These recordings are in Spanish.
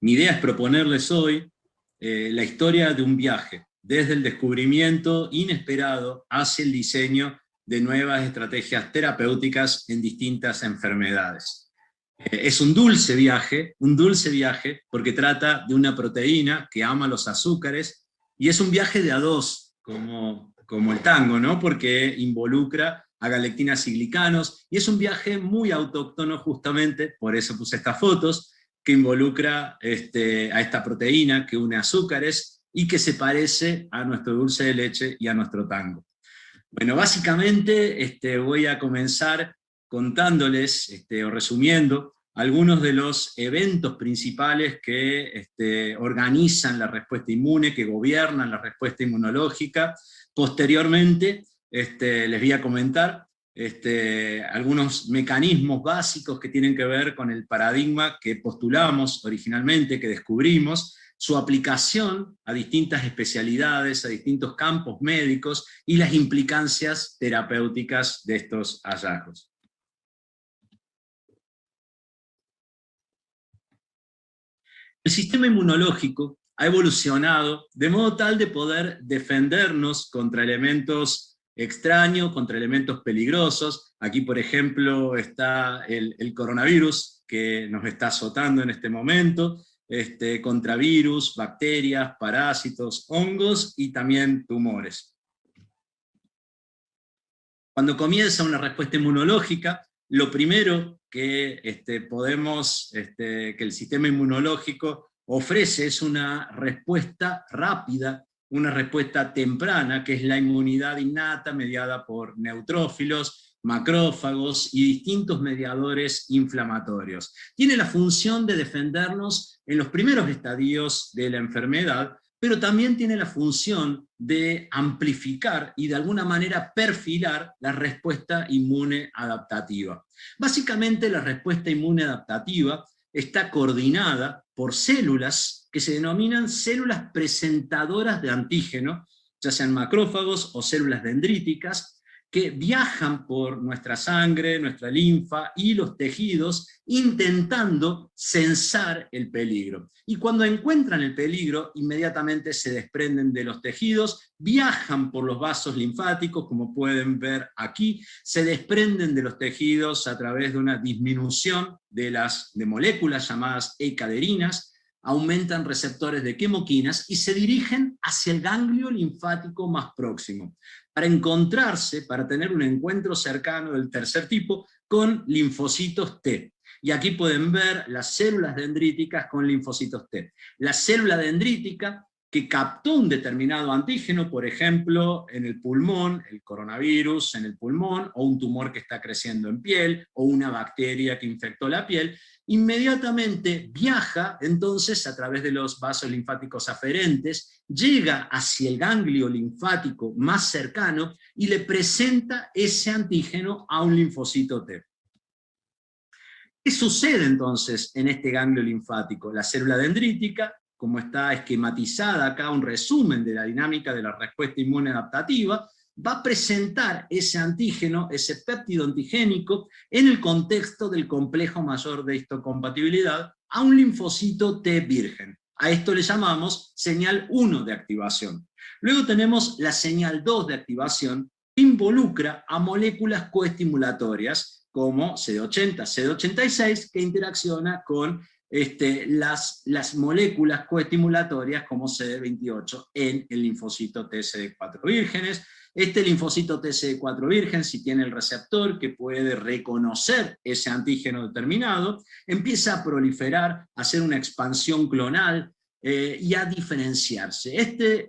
Mi idea es proponerles hoy la historia de un viaje, desde el descubrimiento inesperado hacia el diseño de nuevas estrategias terapéuticas en distintas enfermedades. Es un dulce viaje, porque trata de una proteína que ama los azúcares, y es un viaje de a dos, como el tango, ¿no? Porque involucra a galactinas y glicanos, y es un viaje muy autóctono justamente, por eso puse estas fotos, que involucra a esta proteína que une azúcares y que se parece a nuestro dulce de leche y a nuestro tango. Bueno, básicamente voy a comenzar contándoles o resumiendo algunos de los eventos principales que organizan la respuesta inmune, que gobiernan la respuesta inmunológica. Posteriormente les voy a comentar algunos mecanismos básicos que tienen que ver con el paradigma que postulamos originalmente, que descubrimos, su aplicación a distintas especialidades, a distintos campos médicos, y las implicancias terapéuticas de estos hallazgos. El sistema inmunológico ha evolucionado de modo tal de poder defendernos contra elementos extraños, contra elementos peligrosos. Aquí, por ejemplo, está el coronavirus que nos está azotando en este momento, contra virus, bacterias, parásitos, hongos y también tumores. Cuando comienza una respuesta inmunológica, lo primero que que el sistema inmunológico ofrece es una respuesta rápida, una respuesta temprana, que es la inmunidad innata mediada por neutrófilos, macrófagos y distintos mediadores inflamatorios. Tiene la función de defendernos en los primeros estadios de la enfermedad, pero también tiene la función de amplificar y de alguna manera perfilar la respuesta inmune adaptativa. Básicamente la respuesta inmune adaptativa está coordinada por células que se denominan células presentadoras de antígeno, ya sean macrófagos o células dendríticas, que viajan por nuestra sangre, nuestra linfa y los tejidos intentando censar el peligro. Y cuando encuentran el peligro, inmediatamente se desprenden de los tejidos, viajan por los vasos linfáticos, como pueden ver aquí, se desprenden de los tejidos a través de una disminución de moléculas llamadas eicaderinas, aumentan receptores de quimoquinas y se dirigen hacia el ganglio linfático más próximo, para encontrarse, para tener un encuentro cercano del tercer tipo con linfocitos T. Y aquí pueden ver las células dendríticas con linfocitos T. La célula dendrítica que captó un determinado antígeno, por ejemplo, en el pulmón, el coronavirus en el pulmón, o un tumor que está creciendo en piel, o una bacteria que infectó la piel, inmediatamente viaja entonces a través de los vasos linfáticos aferentes, llega hacia el ganglio linfático más cercano y le presenta ese antígeno a un linfocito T. ¿Qué sucede entonces en este ganglio linfático? La célula dendrítica, como está esquematizada acá, un resumen de la dinámica de la respuesta inmune adaptativa, va a presentar ese antígeno, ese péptido antigénico, en el contexto del complejo mayor de histocompatibilidad, a un linfocito T virgen. A esto le llamamos señal 1 de activación. Luego tenemos la señal 2 de activación, que involucra a moléculas coestimulatorias, como CD80, CD86, que interacciona con las moléculas coestimulatorias como CD28 en el linfocito TCD4 vírgenes. Este linfocito TCD4 virgen, si tiene el receptor que puede reconocer ese antígeno determinado, empieza a proliferar, a hacer una expansión clonal y a diferenciarse.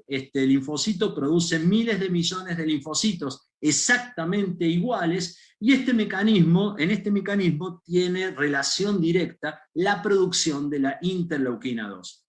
Este linfocito produce miles de millones de linfocitos exactamente iguales, y en este mecanismo tiene relación directa la producción de la interleuquina 2.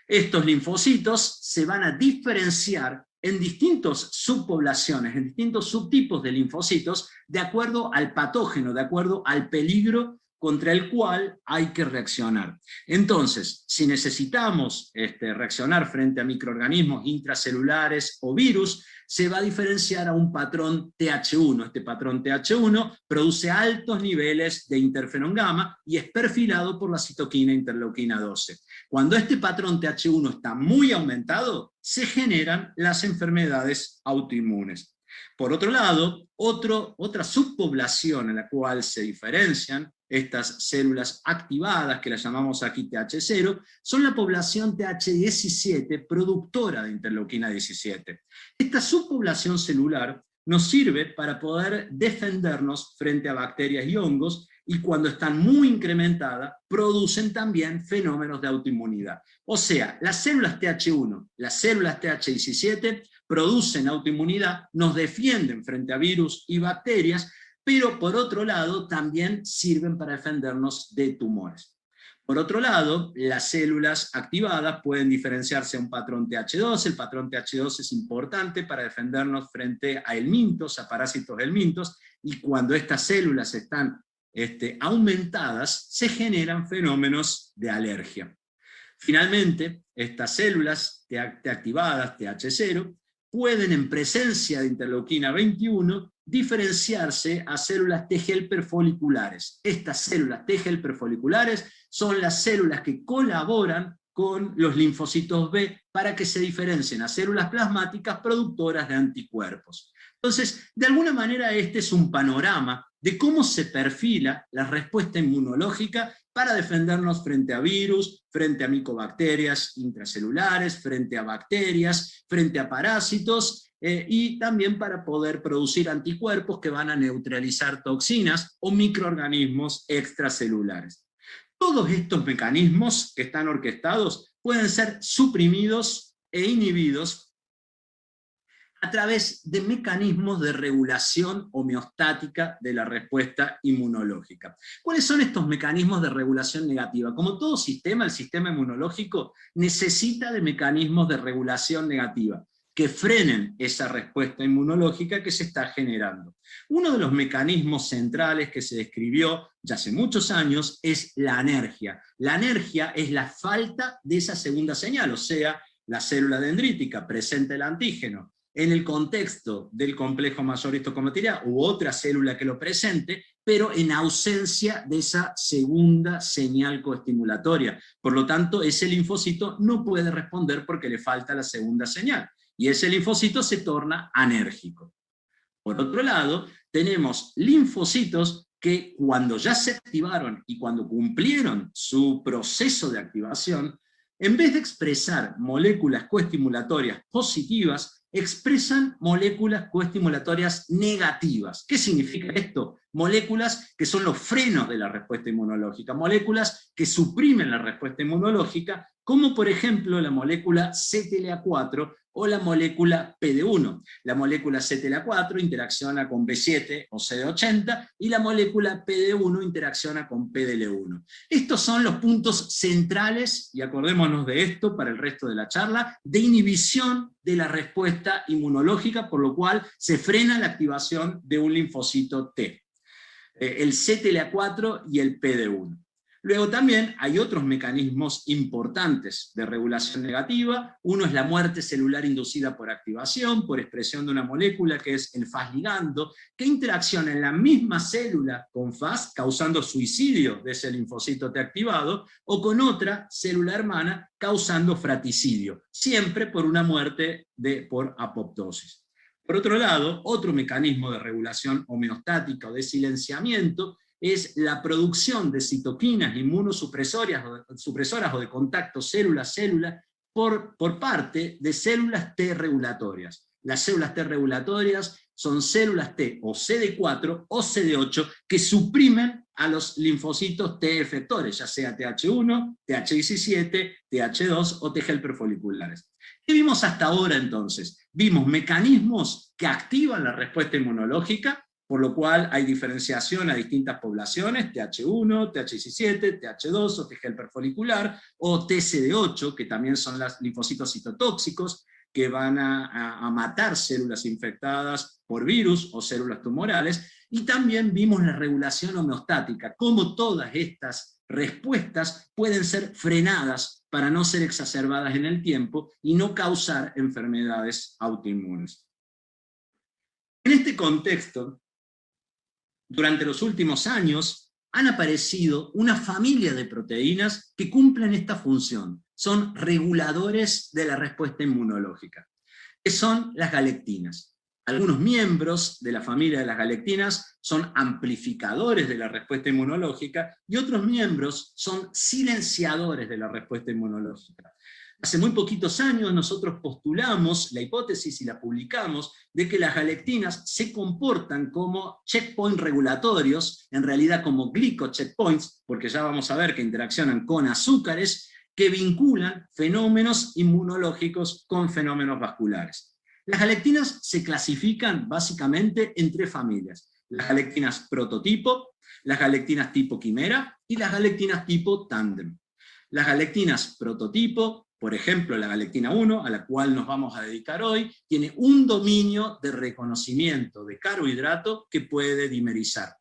Estos linfocitos se van a diferenciar en distintas subpoblaciones, en distintos subtipos de linfocitos, de acuerdo al patógeno, de acuerdo al peligro contra el cual hay que reaccionar. Entonces, si necesitamos reaccionar frente a microorganismos intracelulares o virus, se va a diferenciar a un patrón TH1. Este patrón TH1 produce altos niveles de interferón gamma y es perfilado por la citoquina interleuquina 12. Cuando este patrón TH1 está muy aumentado, se generan las enfermedades autoinmunes. Por otro lado, otra subpoblación en la cual se diferencian estas células activadas, que las llamamos aquí TH0, son la población TH17 productora de interleuquina 17. Esta subpoblación celular nos sirve para poder defendernos frente a bacterias y hongos, y cuando están muy incrementadas, producen también fenómenos de autoinmunidad. O sea, las células TH1, las células TH17, producen autoinmunidad, nos defienden frente a virus y bacterias, pero por otro lado también sirven para defendernos de tumores. Por otro lado, las células activadas pueden diferenciarse a un patrón TH2, el patrón TH2 es importante para defendernos frente a helmintos, a parásitos helmintos, y cuando estas células están aumentadas, se generan fenómenos de alergia. Finalmente, estas células T-activadas, TH0, pueden en presencia de interleuquina 21 diferenciarse a células T helper foliculares. Estas células T helper foliculares son las células que colaboran con los linfocitos B para que se diferencien a células plasmáticas productoras de anticuerpos. Entonces, de alguna manera este es un panorama de cómo se perfila la respuesta inmunológica para defendernos frente a virus, frente a micobacterias intracelulares, frente a bacterias, frente a parásitos, y también para poder producir anticuerpos que van a neutralizar toxinas o microorganismos extracelulares. Todos estos mecanismos que están orquestados pueden ser suprimidos e inhibidos a través de mecanismos de regulación homeostática de la respuesta inmunológica. ¿Cuáles son estos mecanismos de regulación negativa? Como todo sistema, el sistema inmunológico necesita de mecanismos de regulación negativa que frenen esa respuesta inmunológica que se está generando. Uno de los mecanismos centrales que se describió ya hace muchos años es la anergia. La anergia es la falta de esa segunda señal, o sea, la célula dendrítica presenta el antígeno en el contexto del complejo mayor histocromatina u otra célula que lo presente, pero en ausencia de esa segunda señal coestimulatoria. Por lo tanto, ese linfocito no puede responder porque le falta la segunda señal, y ese linfocito se torna anérgico. Por otro lado, tenemos linfocitos que cuando ya se activaron y cuando cumplieron su proceso de activación, en vez de expresar moléculas coestimulatorias positivas, expresan moléculas coestimulatorias negativas. ¿Qué significa esto? Moléculas que son los frenos de la respuesta inmunológica, moléculas que suprimen la respuesta inmunológica, como por ejemplo la molécula CTLA4 o la molécula PD1. La molécula CTLA4 interacciona con B7 o CD80 y la molécula PD1 interacciona con PDL1. Estos son los puntos centrales, y acordémonos de esto para el resto de la charla, de inhibición de la respuesta inmunológica, por lo cual se frena la activación de un linfocito T. El CTLA4 y el PD1. Luego también hay otros mecanismos importantes de regulación negativa. Uno es la muerte celular inducida por activación, por expresión de una molécula que es el Fas ligando, que interacciona en la misma célula con Fas, causando suicidio de ese linfocito T activado, o con otra célula hermana, causando fraticidio, siempre por una muerte por apoptosis. Por otro lado, otro mecanismo de regulación homeostática o de silenciamiento es la producción de citoquinas inmunosupresoras o de contacto célula-célula por parte de células T regulatorias. Las células T regulatorias son células T o CD4 o CD8 que suprimen a los linfocitos T efectores, ya sea TH1, TH17, TH2 o T helper foliculares. ¿Qué vimos hasta ahora entonces? Vimos mecanismos que activan la respuesta inmunológica, por lo cual hay diferenciación a distintas poblaciones, TH1, TH17, TH2 o T helper folicular, o TCD8, que también son los linfocitos citotóxicos, que van a matar células infectadas por virus o células tumorales, Y también vimos la regulación homeostática, cómo todas estas respuestas pueden ser frenadas para no ser exacerbadas en el tiempo y no causar enfermedades autoinmunes. En este contexto, durante los últimos años, han aparecido una familia de proteínas que cumplen esta función. Son reguladores de la respuesta inmunológica, que son las galectinas. Algunos miembros de la familia de las galectinas son amplificadores de la respuesta inmunológica y otros miembros son silenciadores de la respuesta inmunológica. Hace muy poquitos años nosotros postulamos la hipótesis y la publicamos de que las galectinas se comportan como checkpoints regulatorios, en realidad como glicocheckpoints, porque ya vamos a ver que interaccionan con azúcares que vinculan fenómenos inmunológicos con fenómenos vasculares. Las galectinas se clasifican básicamente en tres familias: las galectinas prototipo, las galectinas tipo quimera y las galectinas tipo tándem. Las galectinas prototipo, por ejemplo la galectina 1, a la cual nos vamos a dedicar hoy, tiene un dominio de reconocimiento de carbohidrato que puede dimerizar.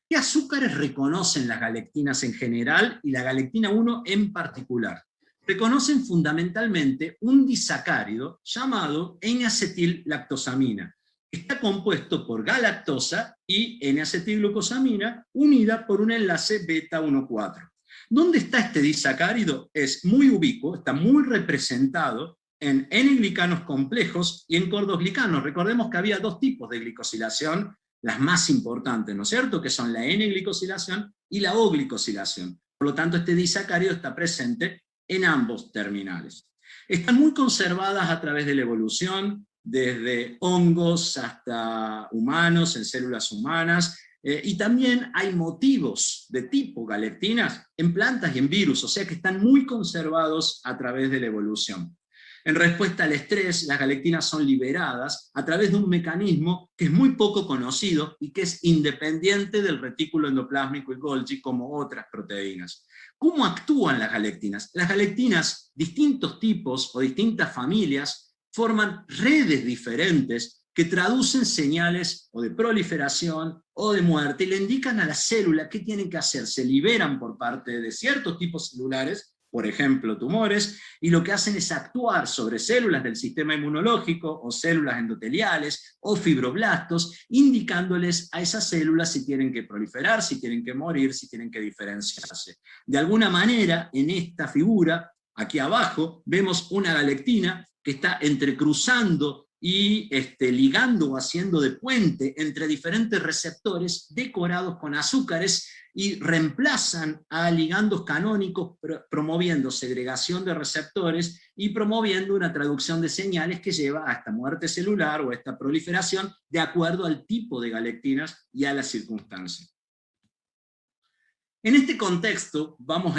¿Qué azúcares reconocen las galectinas en general y la galectina 1 en particular? Reconocen fundamentalmente un disacárido llamado N-acetil-lactosamina. Está compuesto por galactosa y N-acetilglucosamina unida por un enlace beta-1,4. ¿Dónde está este disacárido? Es muy ubicuo, está muy representado en N-glicanos complejos y en cordoglicanos. Recordemos que había dos tipos de glicosilación, las más importantes, ¿no es cierto?, que son la N-glicosilación y la O-glicosilación. Por lo tanto, este disacárido está presente en ambos terminales. Están muy conservadas a través de la evolución, desde hongos hasta humanos, en células humanas, y también hay motivos de tipo galectinas en plantas y en virus, o sea que están muy conservados a través de la evolución. En respuesta al estrés, las galectinas son liberadas a través de un mecanismo que es muy poco conocido y que es independiente del retículo endoplásmico y Golgi como otras proteínas. ¿Cómo actúan las galectinas? Las galectinas, distintos tipos o distintas familias, forman redes diferentes que traducen señales o de proliferación o de muerte y le indican a la célula qué tienen que hacer. Se liberan por parte de ciertos tipos celulares, por ejemplo tumores, y lo que hacen es actuar sobre células del sistema inmunológico o células endoteliales o fibroblastos, indicándoles a esas células si tienen que proliferar, si tienen que morir, si tienen que diferenciarse. De alguna manera, en esta figura, aquí abajo, vemos una galectina que está entrecruzando y ligando o haciendo de puente entre diferentes receptores decorados con azúcares y reemplazan a ligandos canónicos promoviendo segregación de receptores y promoviendo una traducción de señales que lleva a esta muerte celular o a esta proliferación de acuerdo al tipo de galectinas y a las circunstancias. En este contexto vamos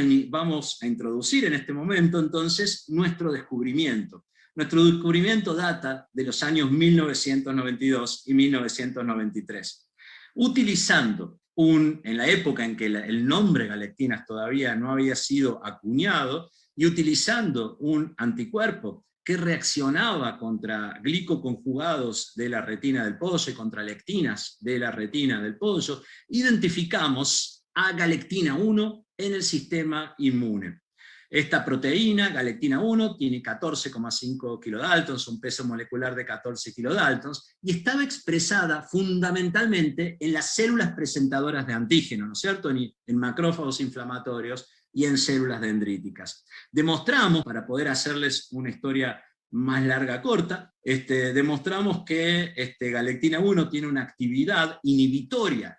a introducir en este momento entonces nuestro descubrimiento. Nuestro descubrimiento data de los años 1992 y 1993, utilizando en la época en que el nombre galectinas todavía no había sido acuñado, y utilizando un anticuerpo que reaccionaba contra glicoconjugados de la retina del pollo y contra lectinas de la retina del pollo, identificamos a galectina 1 en el sistema inmune. Esta proteína, galectina 1, tiene 14,5 kilodaltons, un peso molecular de 14 kilodaltons, y estaba expresada fundamentalmente en las células presentadoras de antígeno, ¿no es cierto?, en macrófagos inflamatorios y en células dendríticas. Demostramos, para poder hacerles una historia más larga corta, demostramos que galectina 1 tiene una actividad inhibitoria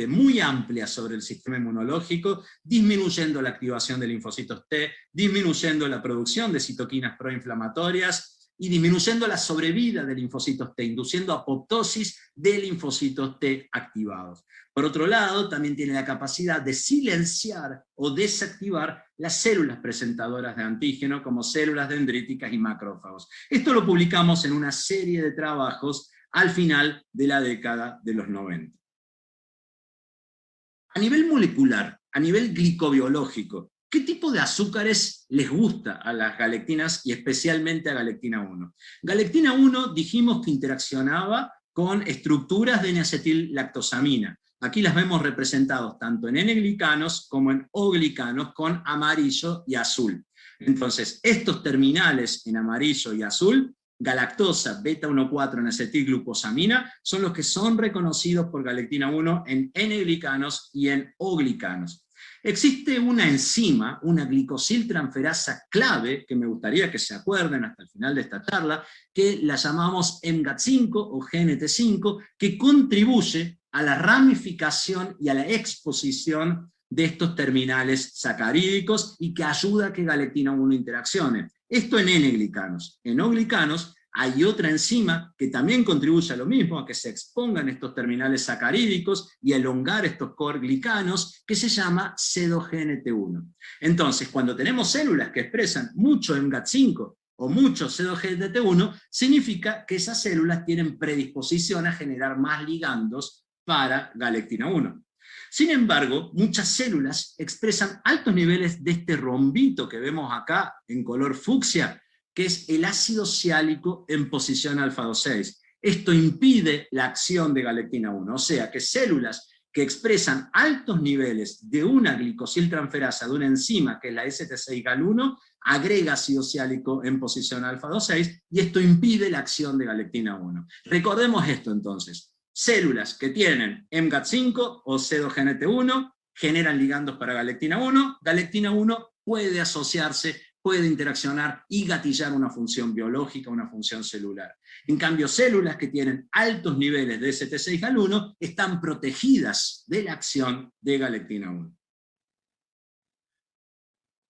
muy amplia sobre el sistema inmunológico, disminuyendo la activación de linfocitos T, disminuyendo la producción de citoquinas proinflamatorias y disminuyendo la sobrevida de linfocitos T, induciendo apoptosis de linfocitos T activados. Por otro lado, también tiene la capacidad de silenciar o desactivar las células presentadoras de antígeno, como células dendríticas y macrófagos. Esto lo publicamos en una serie de trabajos al final de la década de los 90. A nivel molecular, a nivel glicobiológico, ¿qué tipo de azúcares les gusta a las galectinas y especialmente a galectina 1? Galectina 1 dijimos que interaccionaba con estructuras de N-acetil-lactosamina. Aquí las vemos representados tanto en N-glicanos como en O-glicanos con amarillo y azul. Entonces, estos terminales en amarillo y azul, galactosa, beta-1,4 en acetilglucosamina, son los que son reconocidos por galectina 1 en N-glicanos y en O-glicanos. Existe una enzima, una glicosiltransferasa clave, que me gustaría que se acuerden hasta el final de esta charla, que la llamamos MGAT5 o GNT5, que contribuye a la ramificación y a la exposición de estos terminales sacarídicos y que ayuda a que galectina 1 interaccione. Esto en N-glicanos. En O-glicanos hay otra enzima que también contribuye a lo mismo, a que se expongan estos terminales sacarídicos y a elongar estos core glicanos, que se llama C2GNT1. Entonces, cuando tenemos células que expresan mucho MGAT5 o mucho C2GNT1, significa que esas células tienen predisposición a generar más ligandos para galectina 1. Sin embargo, muchas células expresan altos niveles de este rombito que vemos acá en color fucsia, que es el ácido siálico en posición alfa-2,6. Esto impide la acción de galectina 1, o sea que células que expresan altos niveles de una glicosiltransferasa, de una enzima que es la ST6-GAL1, agrega ácido siálico en posición alfa-2,6 y esto impide la acción de galectina 1. Recordemos esto entonces. Células que tienen MGAT5 o C2GNT1 generan ligandos para galectina 1 puede asociarse, puede interaccionar y gatillar una función biológica, una función celular. En cambio, células que tienen altos niveles de ST6-GAL1 están protegidas de la acción de galectina 1.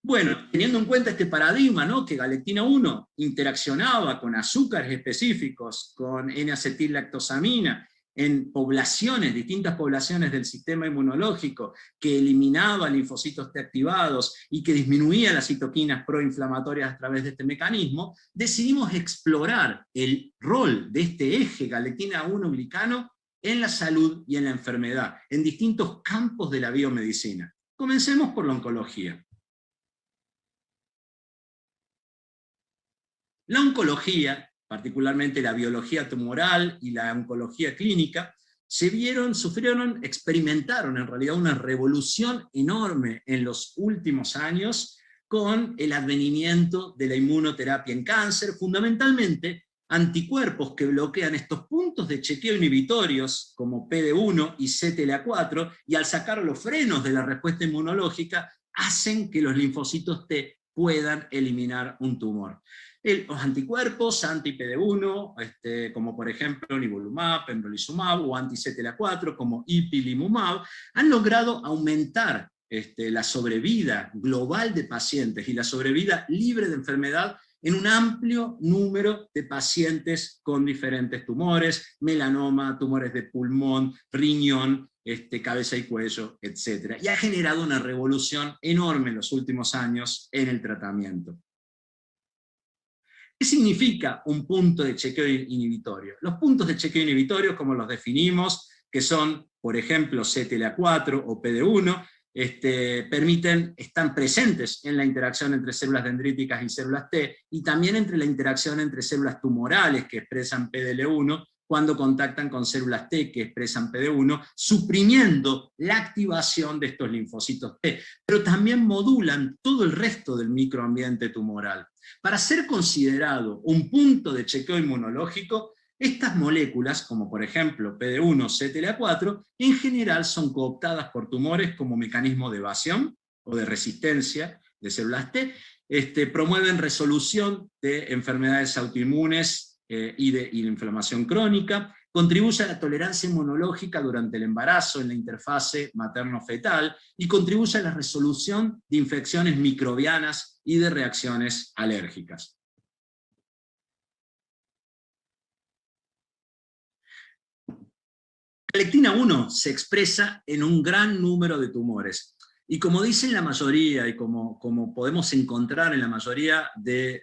Bueno, teniendo en cuenta este paradigma, ¿no?, que galectina 1 interaccionaba con azúcares específicos, con N-acetil-lactosamina, en poblaciones, distintas poblaciones del sistema inmunológico, que eliminaba linfocitos T activados y que disminuía las citoquinas proinflamatorias a través de este mecanismo, decidimos explorar el rol de este eje galectina 1 glicano en la salud y en la enfermedad, en distintos campos de la biomedicina. Comencemos por la oncología. La oncología, particularmente la biología tumoral y la oncología clínica, experimentaron en realidad una revolución enorme en los últimos años con el advenimiento de la inmunoterapia en cáncer, fundamentalmente anticuerpos que bloquean estos puntos de chequeo inhibitorios como PD1 y CTLA4, y al sacar los frenos de la respuesta inmunológica, hacen que los linfocitos T puedan eliminar un tumor. Los anticuerpos anti-PD1, como por ejemplo nivolumab, pembrolizumab, o anti-CTLA4 como ipilimumab, han logrado aumentar la sobrevida global de pacientes y la sobrevida libre de enfermedad en un amplio número de pacientes con diferentes tumores, melanoma, tumores de pulmón, riñón, cabeza y cuello, etc. Y ha generado una revolución enorme en los últimos años en el tratamiento. ¿Qué significa un punto de chequeo inhibitorio? Los puntos de chequeo inhibitorio, como los definimos, que son, por ejemplo, CTLA4 o PD1, están presentes en la interacción entre células dendríticas y células T, y también entre la interacción entre células tumorales que expresan PDL1 cuando contactan con células T que expresan PD1, suprimiendo la activación de estos linfocitos T, pero también modulan todo el resto del microambiente tumoral. Para ser considerado un punto de chequeo inmunológico, estas moléculas, como por ejemplo PD1 o CTLA4, en general son cooptadas por tumores como mecanismo de evasión o de resistencia de células T, promueven resolución de enfermedades autoinmunes y de inflamación crónica, contribuye a la tolerancia inmunológica durante el embarazo en la interfase materno-fetal, y contribuye a la resolución de infecciones microbianas y de reacciones alérgicas. Galectina 1 se expresa en un gran número de tumores, y como dicen la mayoría, y como podemos encontrar en la mayoría de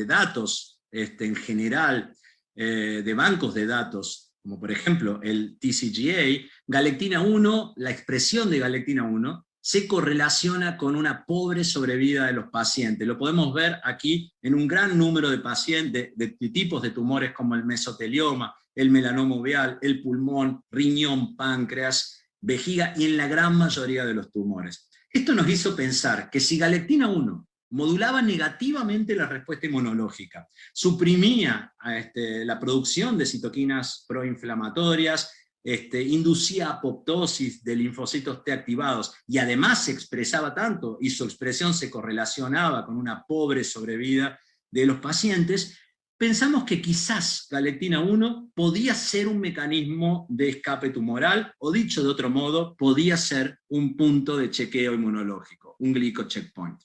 datos en general, de bancos de datos, como por ejemplo el TCGA, galectina 1, la expresión de galectina 1, se correlaciona con una pobre sobrevida de los pacientes. Lo podemos ver aquí en un gran número de pacientes, de tipos de tumores como el mesotelioma, el melanoma uveal, el pulmón, riñón, páncreas, vejiga y en la gran mayoría de los tumores. Esto nos hizo pensar que si galectina 1 modulaba negativamente la respuesta inmunológica, suprimía la producción de citoquinas proinflamatorias, inducía apoptosis de linfocitos T activados y además se expresaba tanto y su expresión se correlacionaba con una pobre sobrevida de los pacientes, pensamos que quizás galectina 1 podía ser un mecanismo de escape tumoral, o dicho de otro modo, podía ser un punto de chequeo inmunológico, un glicocheckpoint.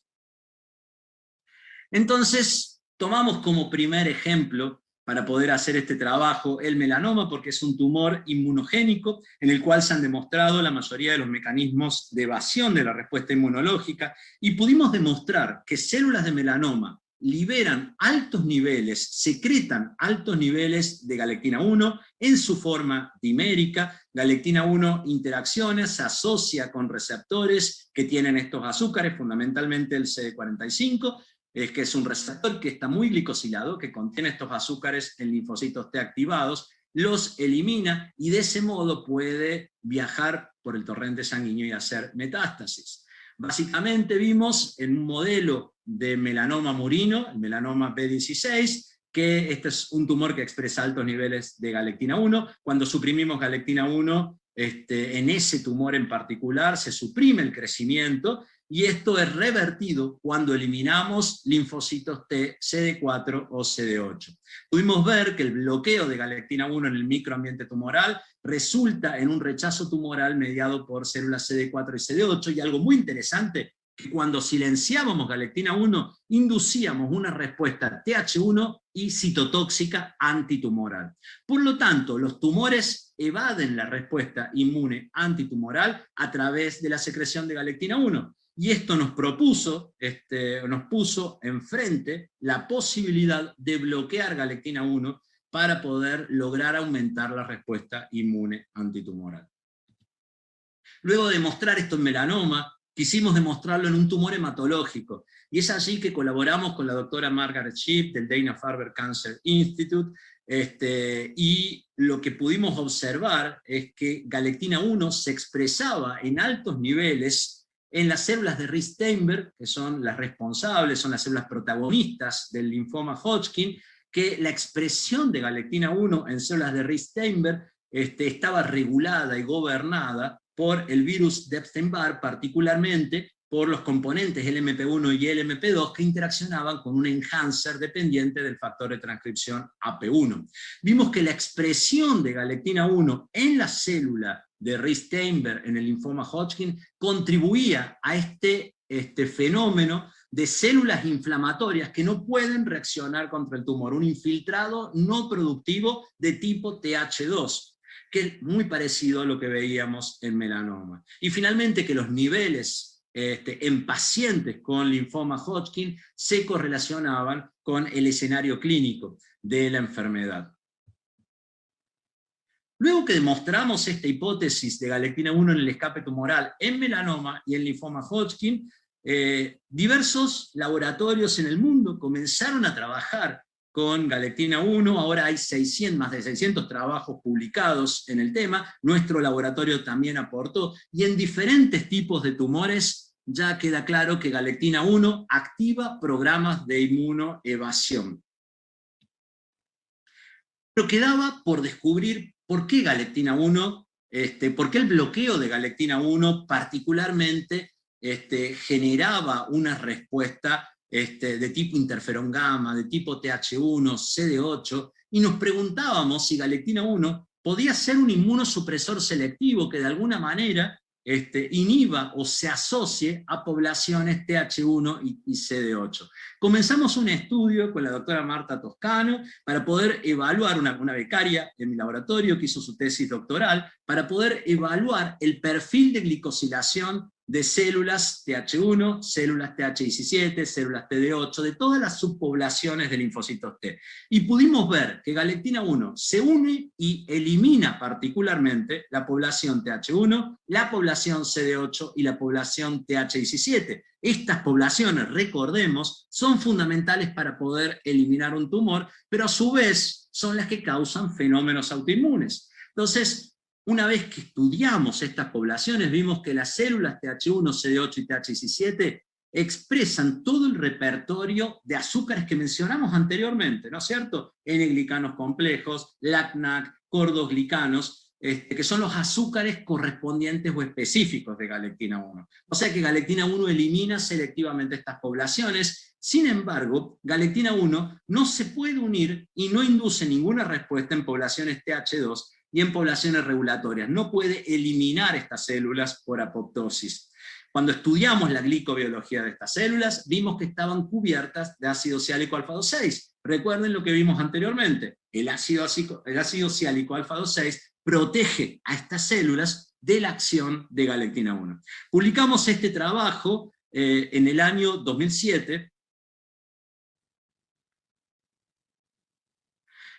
Entonces, tomamos como primer ejemplo para poder hacer este trabajo el melanoma, porque es un tumor inmunogénico en el cual se han demostrado la mayoría de los mecanismos de evasión de la respuesta inmunológica, y pudimos demostrar que células de melanoma liberan altos niveles, secretan altos niveles de galectina 1 en su forma dimérica. Galectina 1 interacciona, se asocia con receptores que tienen estos azúcares, fundamentalmente el CD45, que es un receptor que está muy glicosilado, que contiene estos azúcares en linfocitos T activados, los elimina y de ese modo puede viajar por el torrente sanguíneo y hacer metástasis. Básicamente vimos en un modelo de melanoma murino, el melanoma B16, que este es un tumor que expresa altos niveles de galectina 1. Cuando suprimimos galectina 1, en ese tumor en particular se suprime el crecimiento, y esto es revertido cuando eliminamos linfocitos T, CD4 o CD8. Pudimos ver que el bloqueo de galectina 1 en el microambiente tumoral resulta en un rechazo tumoral mediado por células CD4 y CD8, y algo muy interesante, que cuando silenciábamos galectina 1, inducíamos una respuesta TH1 y citotóxica antitumoral. Por lo tanto, los tumores evaden la respuesta inmune antitumoral a través de la secreción de galectina 1. Y esto nos puso enfrente la posibilidad de bloquear galectina 1 para poder lograr aumentar la respuesta inmune antitumoral. Luego de mostrar esto en melanoma, quisimos demostrarlo en un tumor hematológico, y es allí que colaboramos con la doctora Margaret Shipp del Dana-Farber Cancer Institute, y lo que pudimos observar es que galectina 1 se expresaba en altos niveles en las células de Rhys-Steinberg, que son las responsables, son las células protagonistas del linfoma Hodgkin, que la expresión de galectina 1 en células de Rhys-Steinberg estaba regulada y gobernada por el virus de Epstein-Barr, particularmente por los componentes LMP1 y LMP2 que interaccionaban con un enhancer dependiente del factor de transcripción AP1. Vimos que la expresión de galectina 1 en la célula de Rhys-Steinberg en el linfoma Hodgkin contribuía a este fenómeno de células inflamatorias que no pueden reaccionar contra el tumor, un infiltrado no productivo de tipo TH2, que es muy parecido a lo que veíamos en melanoma. Y finalmente que los niveles en pacientes con linfoma Hodgkin se correlacionaban con el escenario clínico de la enfermedad. Luego que demostramos esta hipótesis de galectina 1 en el escape tumoral en melanoma y en linfoma Hodgkin, diversos laboratorios en el mundo comenzaron a trabajar con galectina 1, ahora hay más de 600 trabajos publicados en el tema, nuestro laboratorio también aportó, y en diferentes tipos de tumores ya queda claro que galectina 1 activa programas de inmunoevasión. Pero quedaba por descubrir por qué galectina 1, por qué el bloqueo de galectina 1 particularmente generaba una respuesta de tipo interferón gamma, de tipo TH1, CD8, y nos preguntábamos si galectina 1 podía ser un inmunosupresor selectivo que de alguna manera inhiba o se asocie a poblaciones TH1 y CD8. Comenzamos un estudio con la doctora Marta Toscano para poder evaluar, una becaria en mi laboratorio que hizo su tesis doctoral, para poder evaluar el perfil de glicosilación de células TH1, células TH17, células TD8, de todas las subpoblaciones de linfocitos T. Y pudimos ver que galectina 1 se une y elimina particularmente la población TH1, la población CD8 y la población TH17. Estas poblaciones, recordemos, son fundamentales para poder eliminar un tumor, pero a su vez son las que causan fenómenos autoinmunes. Entonces, una vez que estudiamos estas poblaciones, vimos que las células TH1, CD8 y TH17 expresan todo el repertorio de azúcares que mencionamos anteriormente, ¿no es cierto? N-glicanos complejos, LAC-NAC, cordoglicanos, que son los azúcares correspondientes o específicos de galectina 1. O sea que galectina 1 elimina selectivamente estas poblaciones. Sin embargo, galectina 1 no se puede unir y no induce ninguna respuesta en poblaciones TH2 y en poblaciones regulatorias. No puede eliminar estas células por apoptosis. Cuando estudiamos la glicobiología de estas células, vimos que estaban cubiertas de ácido ciálico alfa-2 6. Recuerden lo que vimos anteriormente. El ácido ciálico alfa-2 6 protege a estas células de la acción de galectina 1. Publicamos este trabajo en el año 2007,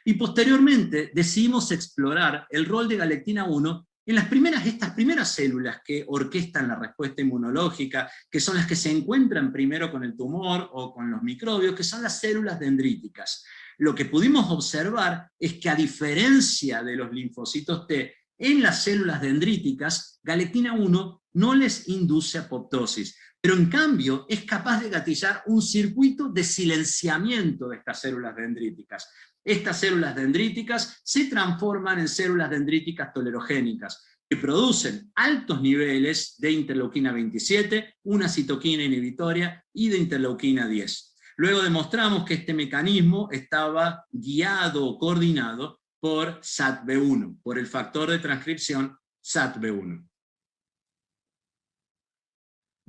y posteriormente decidimos explorar el rol de galectina 1 en estas primeras células que orquestan la respuesta inmunológica, que son las que se encuentran primero con el tumor o con los microbios, que son las células dendríticas. Lo que pudimos observar es que, a diferencia de los linfocitos T, en las células dendríticas, galectina 1 no les induce apoptosis, pero en cambio es capaz de gatillar un circuito de silenciamiento de estas células dendríticas. Estas células dendríticas se transforman en células dendríticas tolerogénicas, que producen altos niveles de interleuquina 27, una citoquina inhibitoria y de interleuquina 10. Luego demostramos que este mecanismo estaba guiado o coordinado por SATB1, por el factor de transcripción SATB1.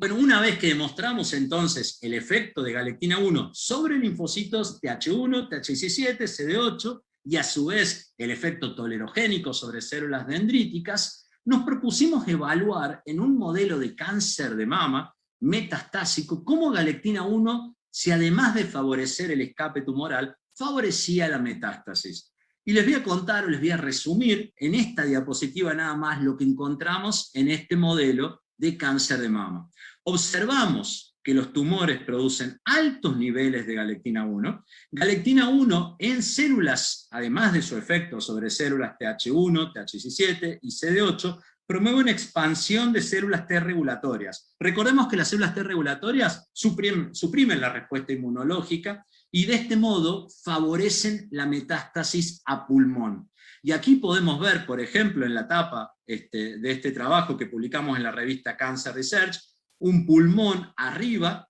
Bueno, una vez que demostramos entonces el efecto de galectina 1 sobre linfocitos TH1, TH17, CD8, y a su vez el efecto tolerogénico sobre células dendríticas, nos propusimos evaluar en un modelo de cáncer de mama metastásico cómo galectina 1, si además de favorecer el escape tumoral, favorecía la metástasis. Y les voy a contar, o les voy a resumir en esta diapositiva nada más lo que encontramos en este modelo de cáncer de mama. Observamos que los tumores producen altos niveles de galectina 1. Galectina 1 en células, además de su efecto sobre células TH1, TH17 y CD8, promueve una expansión de células T regulatorias. Recordemos que las células T regulatorias suprimen la respuesta inmunológica y de este modo favorecen la metástasis a pulmón. Y aquí podemos ver, por ejemplo, en la tapa de este trabajo que publicamos en la revista Cancer Research, un pulmón arriba,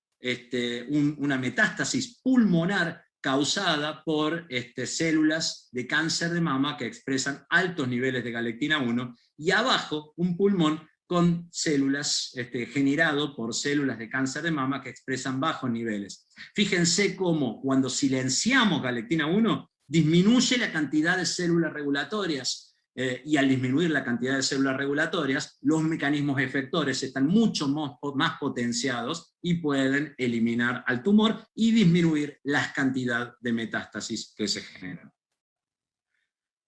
una metástasis pulmonar causada por células de cáncer de mama que expresan altos niveles de galectina 1, y abajo un pulmón con células, generado por células de cáncer de mama que expresan bajos niveles. Fíjense cómo cuando silenciamos galectina 1, disminuye la cantidad de células regulatorias, y al disminuir la cantidad de células regulatorias, los mecanismos efectores están mucho más potenciados y pueden eliminar al tumor y disminuir la cantidad de metástasis que se generan.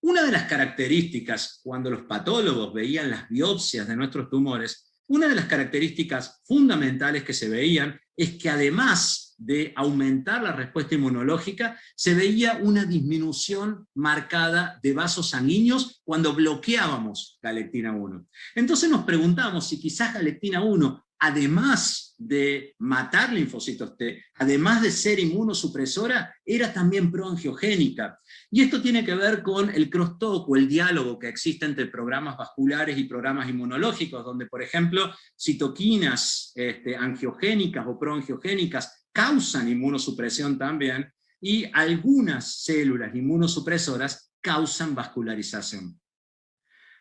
Una de las características, cuando los patólogos veían las biopsias de nuestros tumores, una de las características fundamentales que se veían es que, además de aumentar la respuesta inmunológica, se veía una disminución marcada de vasos sanguíneos cuando bloqueábamos galectina 1. Entonces nos preguntamos si quizás galectina 1, además de matar linfocitos T, además de ser inmunosupresora, era también proangiogénica. Y esto tiene que ver con el crosstalk o el diálogo que existe entre programas vasculares y programas inmunológicos, donde, por ejemplo, citoquinas angiogénicas o proangiogénicas causan inmunosupresión también, y algunas células inmunosupresoras causan vascularización.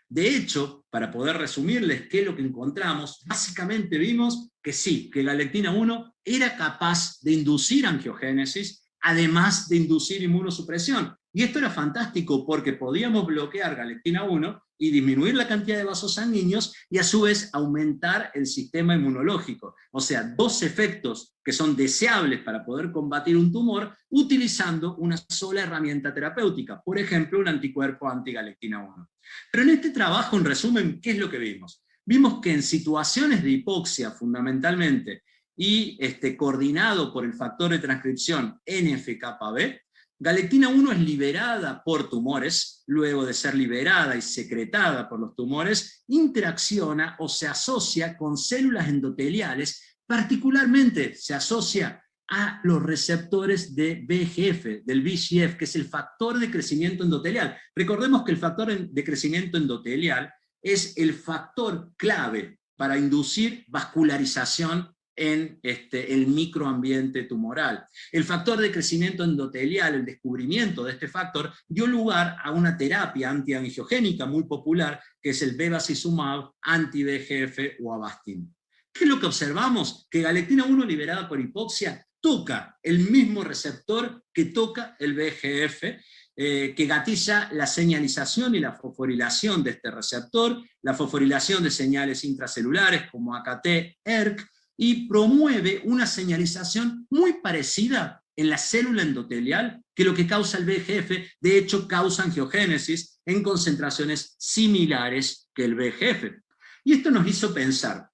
De hecho, para poder resumirles qué es lo que encontramos, básicamente vimos que sí, que galectina 1 era capaz de inducir angiogénesis, además de inducir inmunosupresión. Y esto era fantástico porque podíamos bloquear galectina 1 y disminuir la cantidad de vasos sanguíneos y a su vez aumentar el sistema inmunológico. O sea, dos efectos que son deseables para poder combatir un tumor utilizando una sola herramienta terapéutica, por ejemplo, un anticuerpo antigalectina 1. Pero en este trabajo, en resumen, ¿qué es lo que vimos? Vimos que en situaciones de hipoxia, fundamentalmente, y coordinado por el factor de transcripción NF-κB, Galectina 1 es liberada por tumores, luego de ser liberada y secretada por los tumores, interacciona o se asocia con células endoteliales, particularmente se asocia a los receptores de VEGF, del VEGF, que es el factor de crecimiento endotelial. Recordemos que el factor de crecimiento endotelial es el factor clave para inducir vascularización en el microambiente tumoral. El factor de crecimiento endotelial, el descubrimiento de este factor, dio lugar a una terapia antiangiogénica muy popular, que es el bevacizumab, anti-VEGF o Avastin. ¿Qué es lo que observamos? Que galectina 1 liberada por hipoxia toca el mismo receptor que toca el VEGF, que gatilla la señalización y la fosforilación de este receptor, la fosforilación de señales intracelulares como AKT, ERK, y promueve una señalización muy parecida en la célula endotelial que lo que causa el VEGF. De hecho, causa angiogénesis en concentraciones similares que el VEGF. Y esto nos hizo pensar,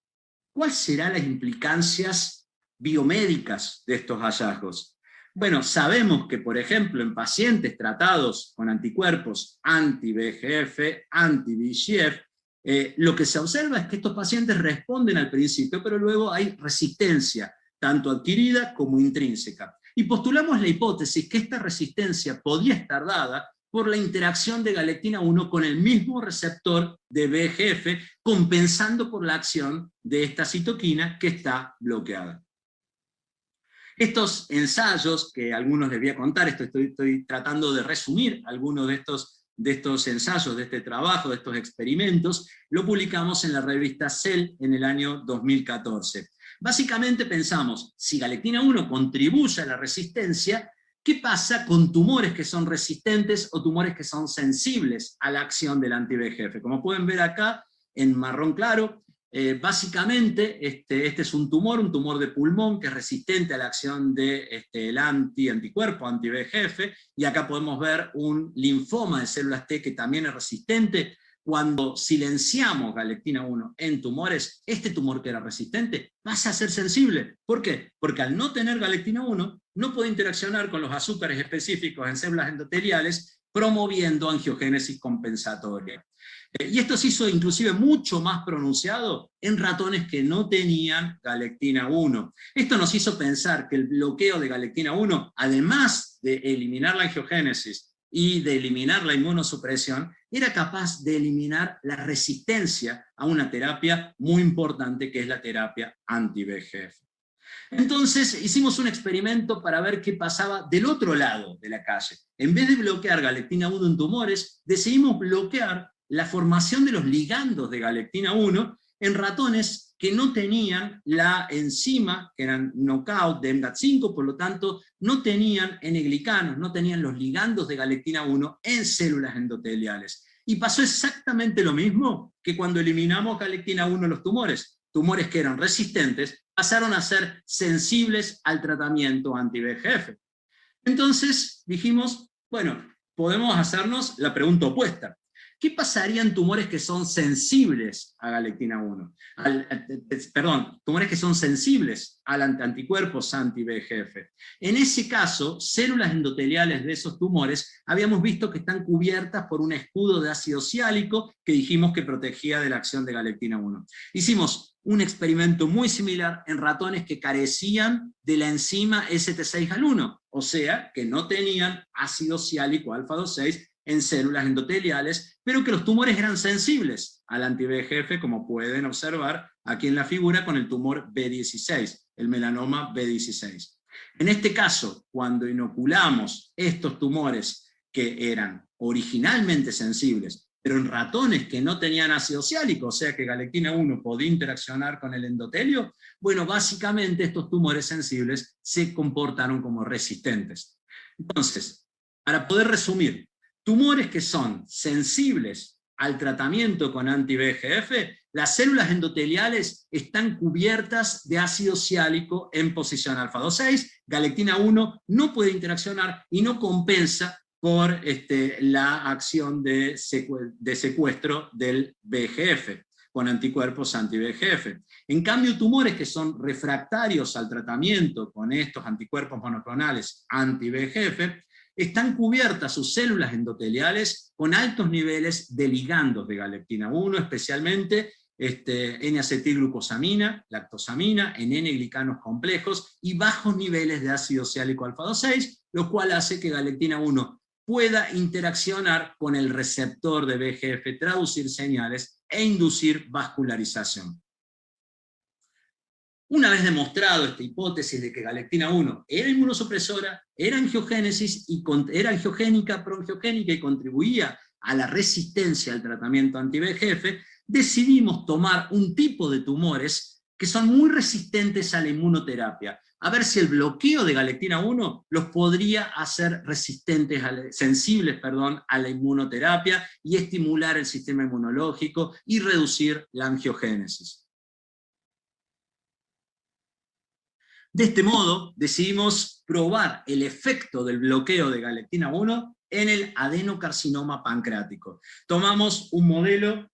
¿cuáles serán las implicancias biomédicas de estos hallazgos? Bueno, sabemos que, por ejemplo, en pacientes tratados con anticuerpos anti-VEGF, anti-VEGF, lo que se observa es que estos pacientes responden al principio, pero luego hay resistencia, tanto adquirida como intrínseca. Y postulamos la hipótesis que esta resistencia podía estar dada por la interacción de galectina 1 con el mismo receptor de VEGF, compensando por la acción de esta citoquina que está bloqueada. Estos ensayos, que algunos les voy a contar, estoy tratando de resumir algunos de estos ensayos, de este trabajo, de estos experimentos, lo publicamos en la revista Cell en el año 2014. Básicamente pensamos, si galectina 1 contribuye a la resistencia, ¿qué pasa con tumores que son resistentes o tumores que son sensibles a la acción del anti-VEGF? Como pueden ver acá, en marrón claro, básicamente este es un tumor de pulmón que es resistente a la acción del anticuerpo, anti-VEGF, y acá podemos ver un linfoma de células T que también es resistente. Cuando silenciamos galectina 1 en tumores, este tumor que era resistente pasa a ser sensible. ¿Por qué? Porque al no tener galectina 1, no puede interaccionar con los azúcares específicos en células endoteliales, promoviendo angiogénesis compensatoria. Y esto se hizo inclusive mucho más pronunciado en ratones que no tenían galectina 1. Esto nos hizo pensar que el bloqueo de galectina 1, además de eliminar la angiogénesis y de eliminar la inmunosupresión, era capaz de eliminar la resistencia a una terapia muy importante que es la terapia anti-VEGF. Entonces hicimos un experimento para ver qué pasaba del otro lado de la calle. En vez de bloquear galectina 1 en tumores, decidimos bloquear la formación de los ligandos de galectina 1 en ratones que no tenían la enzima, que eran knockout de MGAT5, por lo tanto no tenían N-glicanos, no tenían los ligandos de galectina 1 en células endoteliales. Y pasó exactamente lo mismo que cuando eliminamos galectina 1 en los tumores. Tumores que eran resistentes pasaron a ser sensibles al tratamiento anti-VEGF. Entonces dijimos, bueno, podemos hacernos la pregunta opuesta. ¿Qué pasaría en tumores que son sensibles a galectina 1? Tumores que son sensibles al anticuerpos anti-VEGF. En ese caso, células endoteliales de esos tumores habíamos visto que están cubiertas por un escudo de ácido ciálico que dijimos que protegía de la acción de galectina 1. Hicimos un experimento muy similar en ratones que carecían de la enzima ST6-Al1, o sea, que no tenían ácido ciálico alfa-2,6 en células endoteliales, pero que los tumores eran sensibles al anti-VEGF, como pueden observar aquí en la figura con el tumor B16, el melanoma B16. En este caso, cuando inoculamos estos tumores que eran originalmente sensibles, pero en ratones que no tenían ácido ciálico, o sea que galectina 1 podía interaccionar con el endotelio, bueno, básicamente estos tumores sensibles se comportaron como resistentes. Entonces, para poder resumir, tumores que son sensibles al tratamiento con anti-VEGF, las células endoteliales están cubiertas de ácido ciálico en posición alfa-2,6, galectina 1 no puede interaccionar y no compensa por la acción de secuestro del VEGF con anticuerpos anti-VEGF. En cambio, tumores que son refractarios al tratamiento con estos anticuerpos monoclonales anti-VEGF, están cubiertas sus células endoteliales con altos niveles de ligandos de galectina 1, especialmente N-acetilglucosamina, lactosamina, en N-glicanos complejos, y bajos niveles de ácido oxálico alfa-2, 6, lo cual hace que galectina 1 pueda interaccionar con el receptor de VEGF, traducir señales e inducir vascularización. Una vez demostrado esta hipótesis de que galectina 1 era inmunosupresora, era angiogénica, proangiogénica y contribuía a la resistencia al tratamiento anti-VEGF, decidimos tomar un tipo de tumores que son muy resistentes a la inmunoterapia, a ver si el bloqueo de galectina 1 los podría hacer sensibles a la inmunoterapia y estimular el sistema inmunológico y reducir la angiogénesis. De este modo, decidimos probar el efecto del bloqueo de galectina 1 en el adenocarcinoma pancreático. Tomamos un modelo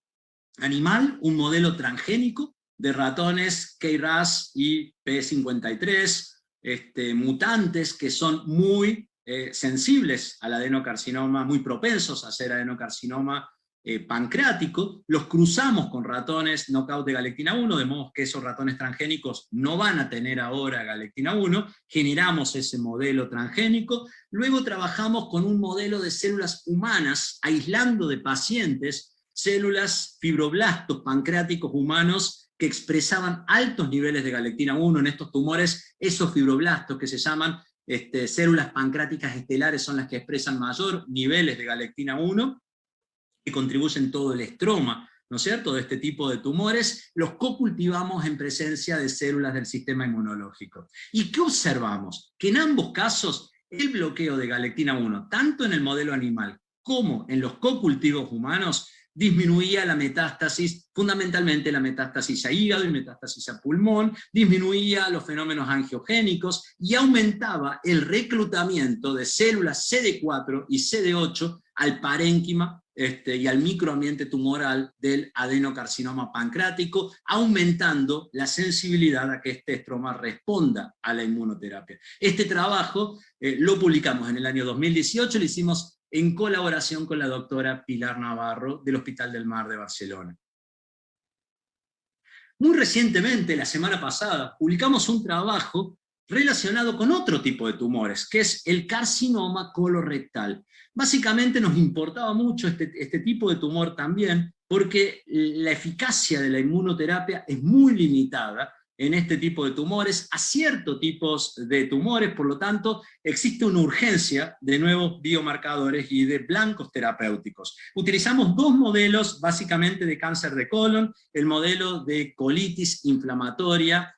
animal, un modelo transgénico de ratones KRAS y P53, mutantes que son muy sensibles al adenocarcinoma, muy propensos a hacer adenocarcinoma pancreático. Los cruzamos con ratones knockout de galectina 1, de modo que esos ratones transgénicos no van a tener ahora galectina 1, generamos ese modelo transgénico, luego trabajamos con un modelo de células humanas, aislando de pacientes células fibroblastos pancreáticos humanos que expresaban altos niveles de galectina 1 en estos tumores. Esos fibroblastos que se llaman células pancreáticas estelares son las que expresan mayor niveles de galectina 1, que contribuyen todo el estroma, ¿no es cierto?, de este tipo de tumores, los cocultivamos en presencia de células del sistema inmunológico. ¿Y qué observamos? Que en ambos casos el bloqueo de galectina 1, tanto en el modelo animal como en los cocultivos humanos, disminuía la metástasis, fundamentalmente la metástasis a hígado y metástasis a pulmón, disminuía los fenómenos angiogénicos y aumentaba el reclutamiento de células CD4 y CD8 al parénquima y al microambiente tumoral del adenocarcinoma pancreático, aumentando la sensibilidad a que este estroma responda a la inmunoterapia. Este trabajo lo publicamos en el año 2018, lo hicimos en colaboración con la doctora Pilar Navarro del Hospital del Mar de Barcelona. Muy recientemente, la semana pasada, publicamos un trabajo relacionado con otro tipo de tumores, que es el carcinoma colorectal. Básicamente nos importaba mucho este tipo de tumor también, porque la eficacia de la inmunoterapia es muy limitada en este tipo de tumores, a ciertos tipos de tumores, por lo tanto, existe una urgencia de nuevos biomarcadores y de blancos terapéuticos. Utilizamos dos modelos básicamente de cáncer de colon, el modelo de colitis inflamatoria,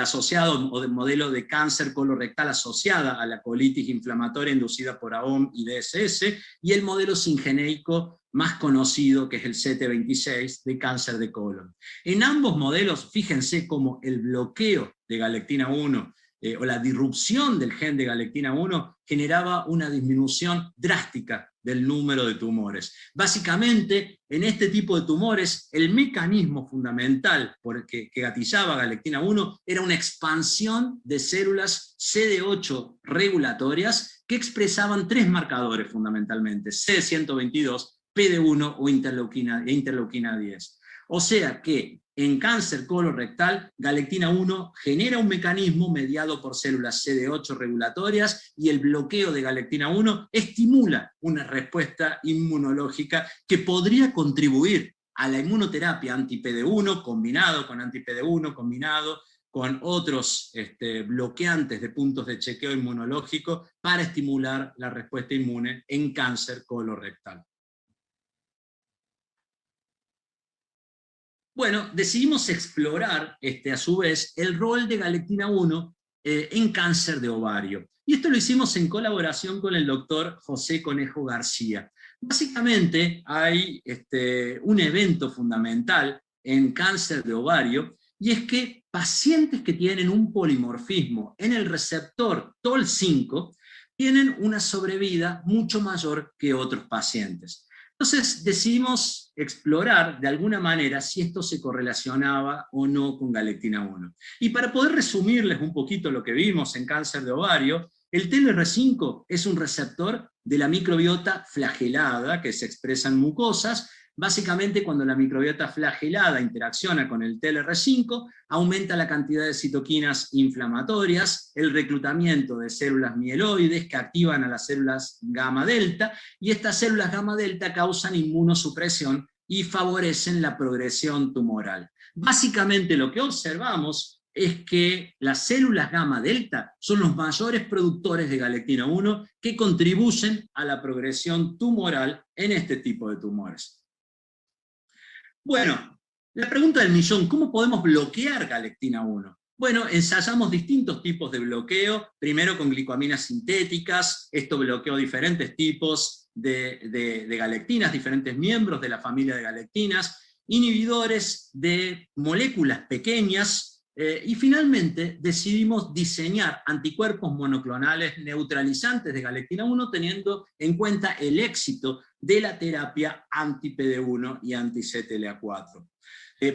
asociado, o del modelo de cáncer colorectal asociada a la colitis inflamatoria inducida por AOM y DSS, y el modelo singeneico más conocido, que es el CT26, de cáncer de colon. En ambos modelos, fíjense cómo el bloqueo de galectina 1 o la disrupción del gen de galectina 1 generaba una disminución drástica del número de tumores. Básicamente, en este tipo de tumores, el mecanismo fundamental que gatillaba galectina 1 era una expansión de células CD8 regulatorias que expresaban tres marcadores fundamentalmente: CD122, PD1 o interleuquina 10. O sea que en cáncer colorectal, galectina 1 genera un mecanismo mediado por células CD8 regulatorias, y el bloqueo de galectina 1 estimula una respuesta inmunológica que podría contribuir a la inmunoterapia anti-PD1 combinado con anti-PD1, combinado con otros bloqueantes de puntos de chequeo inmunológico para estimular la respuesta inmune en cáncer colorectal. Bueno, decidimos explorar, a su vez, el rol de galectina 1 en cáncer de ovario. Y esto lo hicimos en colaboración con el doctor José Conejo García. Básicamente hay un evento fundamental en cáncer de ovario, y es que pacientes que tienen un polimorfismo en el receptor TOL5 tienen una sobrevida mucho mayor que otros pacientes. Entonces decidimos explorar de alguna manera si esto se correlacionaba o no con galectina 1. Y para poder resumirles un poquito lo que vimos en cáncer de ovario, El TLR5 es un receptor de la microbiota flagelada que se expresa en mucosas. Básicamente, cuando la microbiota flagelada interacciona con el TLR5, aumenta la cantidad de citoquinas inflamatorias, el reclutamiento de células mieloides que activan a las células gamma delta, y estas células gamma delta causan inmunosupresión y favorecen la progresión tumoral. Básicamente lo que observamos es que las células gamma delta son los mayores productores de galectina 1 que contribuyen a la progresión tumoral en este tipo de tumores. Bueno, la pregunta del millón, ¿cómo podemos bloquear galectina 1? Bueno, ensayamos distintos tipos de bloqueo, primero con glicoaminas sintéticas, esto bloqueó diferentes tipos de galectinas, diferentes miembros de la familia de galectinas, inhibidores de moléculas pequeñas, y finalmente decidimos diseñar anticuerpos monoclonales neutralizantes de galectina 1 teniendo en cuenta el éxito de la terapia anti-PD1 y anti-CTLA4.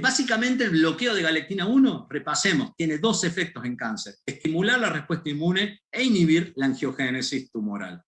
Básicamente el bloqueo de galectina 1, repasemos, tiene dos efectos en cáncer: estimular la respuesta inmune e inhibir la angiogénesis tumoral.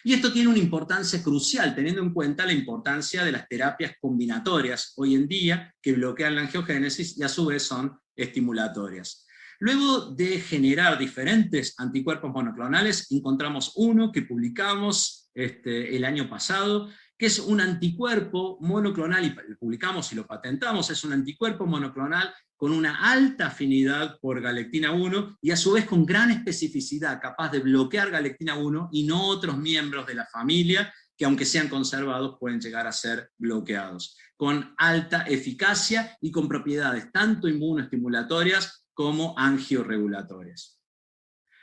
Y esto tiene una importancia crucial, teniendo en cuenta la importancia de las terapias combinatorias hoy en día, que bloquean la angiogénesis y a su vez son estimulatorias. Luego de generar diferentes anticuerpos monoclonales, encontramos uno que publicamos el año pasado, que es un anticuerpo monoclonal, y lo publicamos y lo patentamos, es un anticuerpo monoclonal con una alta afinidad por galectina 1 y a su vez con gran especificidad, capaz de bloquear galectina 1 y no otros miembros de la familia que aunque sean conservados pueden llegar a ser bloqueados, con alta eficacia y con propiedades tanto inmunoestimulatorias como angioregulatorias.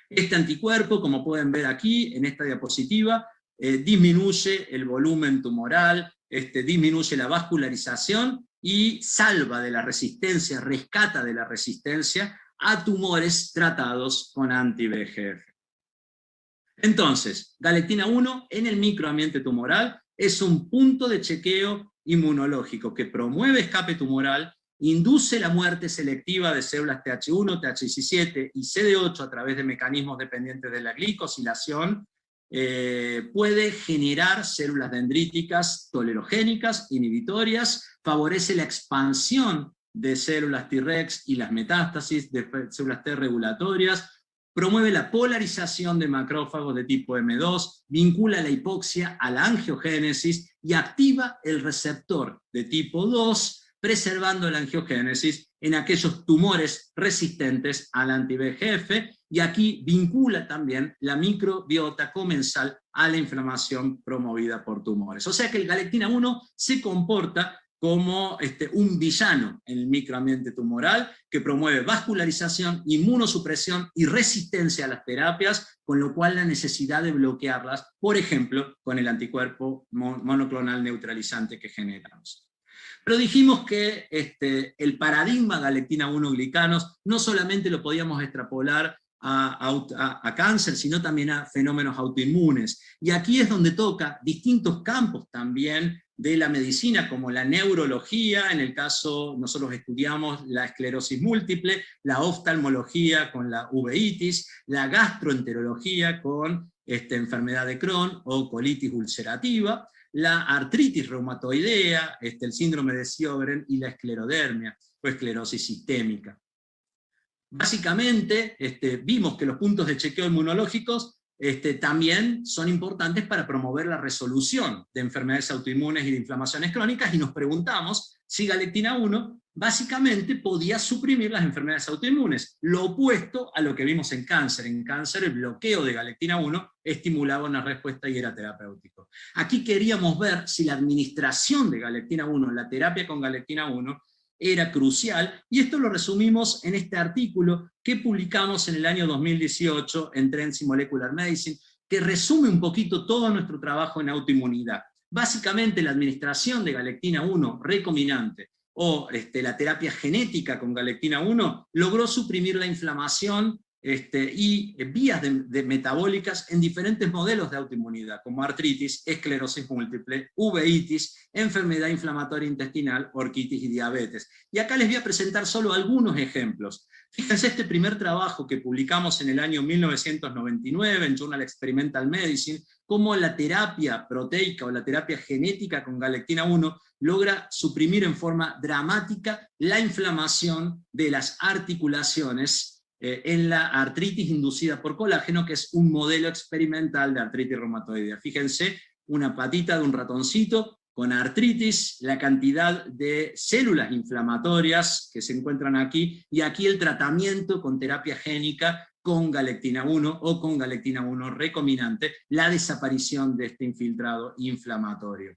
Este anticuerpo, como pueden ver aquí en esta diapositiva, disminuye el volumen tumoral, disminuye la vascularización y salva de la resistencia, rescata de la resistencia a tumores tratados con anti-VEGF. Entonces, galectina 1 en el microambiente tumoral es un punto de chequeo inmunológico que promueve escape tumoral, induce la muerte selectiva de células TH1, TH17 y CD8 a través de mecanismos dependientes de la glicosilación, puede generar células dendríticas tolerogénicas, inhibitorias, favorece la expansión de células T-Rex y las metástasis de células T regulatorias, promueve la polarización de macrófagos de tipo M2, vincula la hipoxia a la angiogénesis y activa el receptor de tipo 2, preservando la angiogénesis en aquellos tumores resistentes al anti-VEGF, y aquí vincula también la microbiota comensal a la inflamación promovida por tumores. O sea que el galectina 1 se comporta como un villano en el microambiente tumoral que promueve vascularización, inmunosupresión y resistencia a las terapias, con lo cual la necesidad de bloquearlas, por ejemplo, con el anticuerpo monoclonal neutralizante que generamos. Pero dijimos que el paradigma galectina 1 glicanos no solamente lo podíamos extrapolar a cáncer, sino también a fenómenos autoinmunes. Y aquí es donde toca distintos campos también de la medicina, como la neurología, en el caso nosotros estudiamos la esclerosis múltiple, la oftalmología con la uveitis, la gastroenterología con enfermedad de Crohn o colitis ulcerativa, la artritis reumatoidea, el síndrome de Sjögren y la esclerodermia o esclerosis sistémica. Básicamente vimos que los puntos de chequeo inmunológicos también son importantes para promover la resolución de enfermedades autoinmunes y de inflamaciones crónicas, y nos preguntamos si galectina 1 básicamente podía suprimir las enfermedades autoinmunes, lo opuesto a lo que vimos en cáncer. En cáncer el bloqueo de galectina 1 estimulaba una respuesta y era terapéutico. Aquí queríamos ver si la administración de galectina 1, la terapia con galectina 1, era crucial, y esto lo resumimos en este artículo que publicamos en el año 2018 en Trends in Molecular Medicine, que resume un poquito todo nuestro trabajo en autoinmunidad. Básicamente la administración de galectina 1 recombinante o la terapia genética con galectina 1 logró suprimir la inflamación y vías metabólicas en diferentes modelos de autoinmunidad, como artritis, esclerosis múltiple, uveitis, enfermedad inflamatoria intestinal, orquitis y diabetes. Y acá les voy a presentar solo algunos ejemplos. Fíjense este primer trabajo que publicamos en el año 1999 en Journal Experimental Medicine, cómo la terapia proteica o la terapia genética con galectina 1 logra suprimir en forma dramática la inflamación de las articulaciones en la artritis inducida por colágeno, que es un modelo experimental de artritis reumatoidea. Fíjense, una patita de un ratoncito con artritis, la cantidad de células inflamatorias que se encuentran aquí, y aquí el tratamiento con terapia génica con galectina 1 o con galectina 1 recombinante, la desaparición de este infiltrado inflamatorio.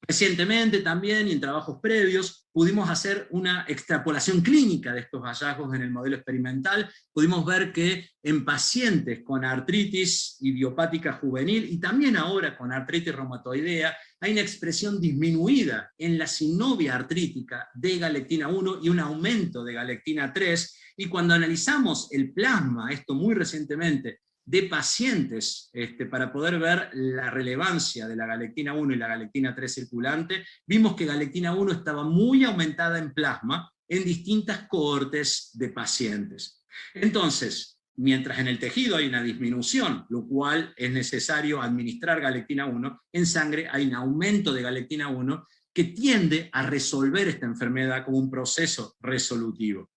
Recientemente también, y en trabajos previos, pudimos hacer una extrapolación clínica de estos hallazgos en el modelo experimental. Pudimos ver que en pacientes con artritis idiopática juvenil, y también ahora con artritis reumatoidea, hay una expresión disminuida en la sinovia artrítica de galectina 1 y un aumento de galectina 3, y cuando analizamos el plasma, esto muy recientemente, de pacientes, para poder ver la relevancia de la galectina 1 y la galectina 3 circulante, vimos que galectina 1 estaba muy aumentada en plasma en distintas cohortes de pacientes. Entonces, mientras en el tejido hay una disminución, lo cual es necesario administrar galectina 1, en sangre hay un aumento de galectina 1 que tiende a resolver esta enfermedad como un proceso resolutivo.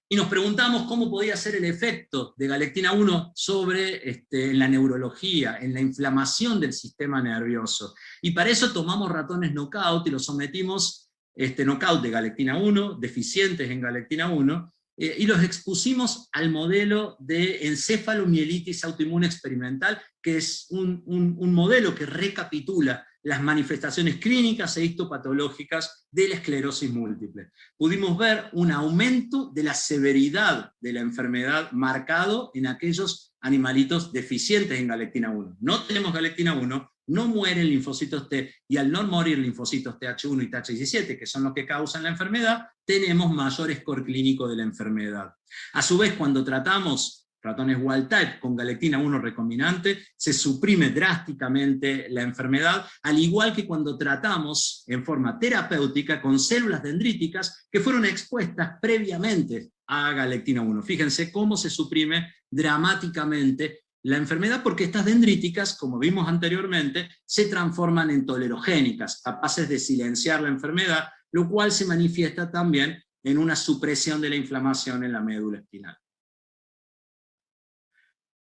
Y nos preguntamos cómo podía ser el efecto de galectina 1 sobre en la neurología, en la inflamación del sistema nervioso. Y para eso tomamos ratones knockout y los sometimos knockout de galectina 1, deficientes en galectina 1, y los expusimos al modelo de encefalomielitis autoinmune experimental, que es un modelo que recapitula las manifestaciones clínicas e histopatológicas de la esclerosis múltiple. Pudimos ver un aumento de la severidad de la enfermedad marcado en aquellos animalitos deficientes en galectina 1. No tenemos galectina 1, no mueren linfocitos T, y al no morir linfocitos TH1 y TH17, que son los que causan la enfermedad, tenemos mayor score clínico de la enfermedad. A su vez, cuando tratamos ratones wild type con galectina 1 recombinante, se suprime drásticamente la enfermedad, al igual que cuando tratamos en forma terapéutica con células dendríticas que fueron expuestas previamente a galectina 1. Fíjense cómo se suprime dramáticamente la enfermedad, porque estas dendríticas, como vimos anteriormente, se transforman en tolerogénicas, capaces de silenciar la enfermedad, lo cual se manifiesta también en una supresión de la inflamación en la médula espinal.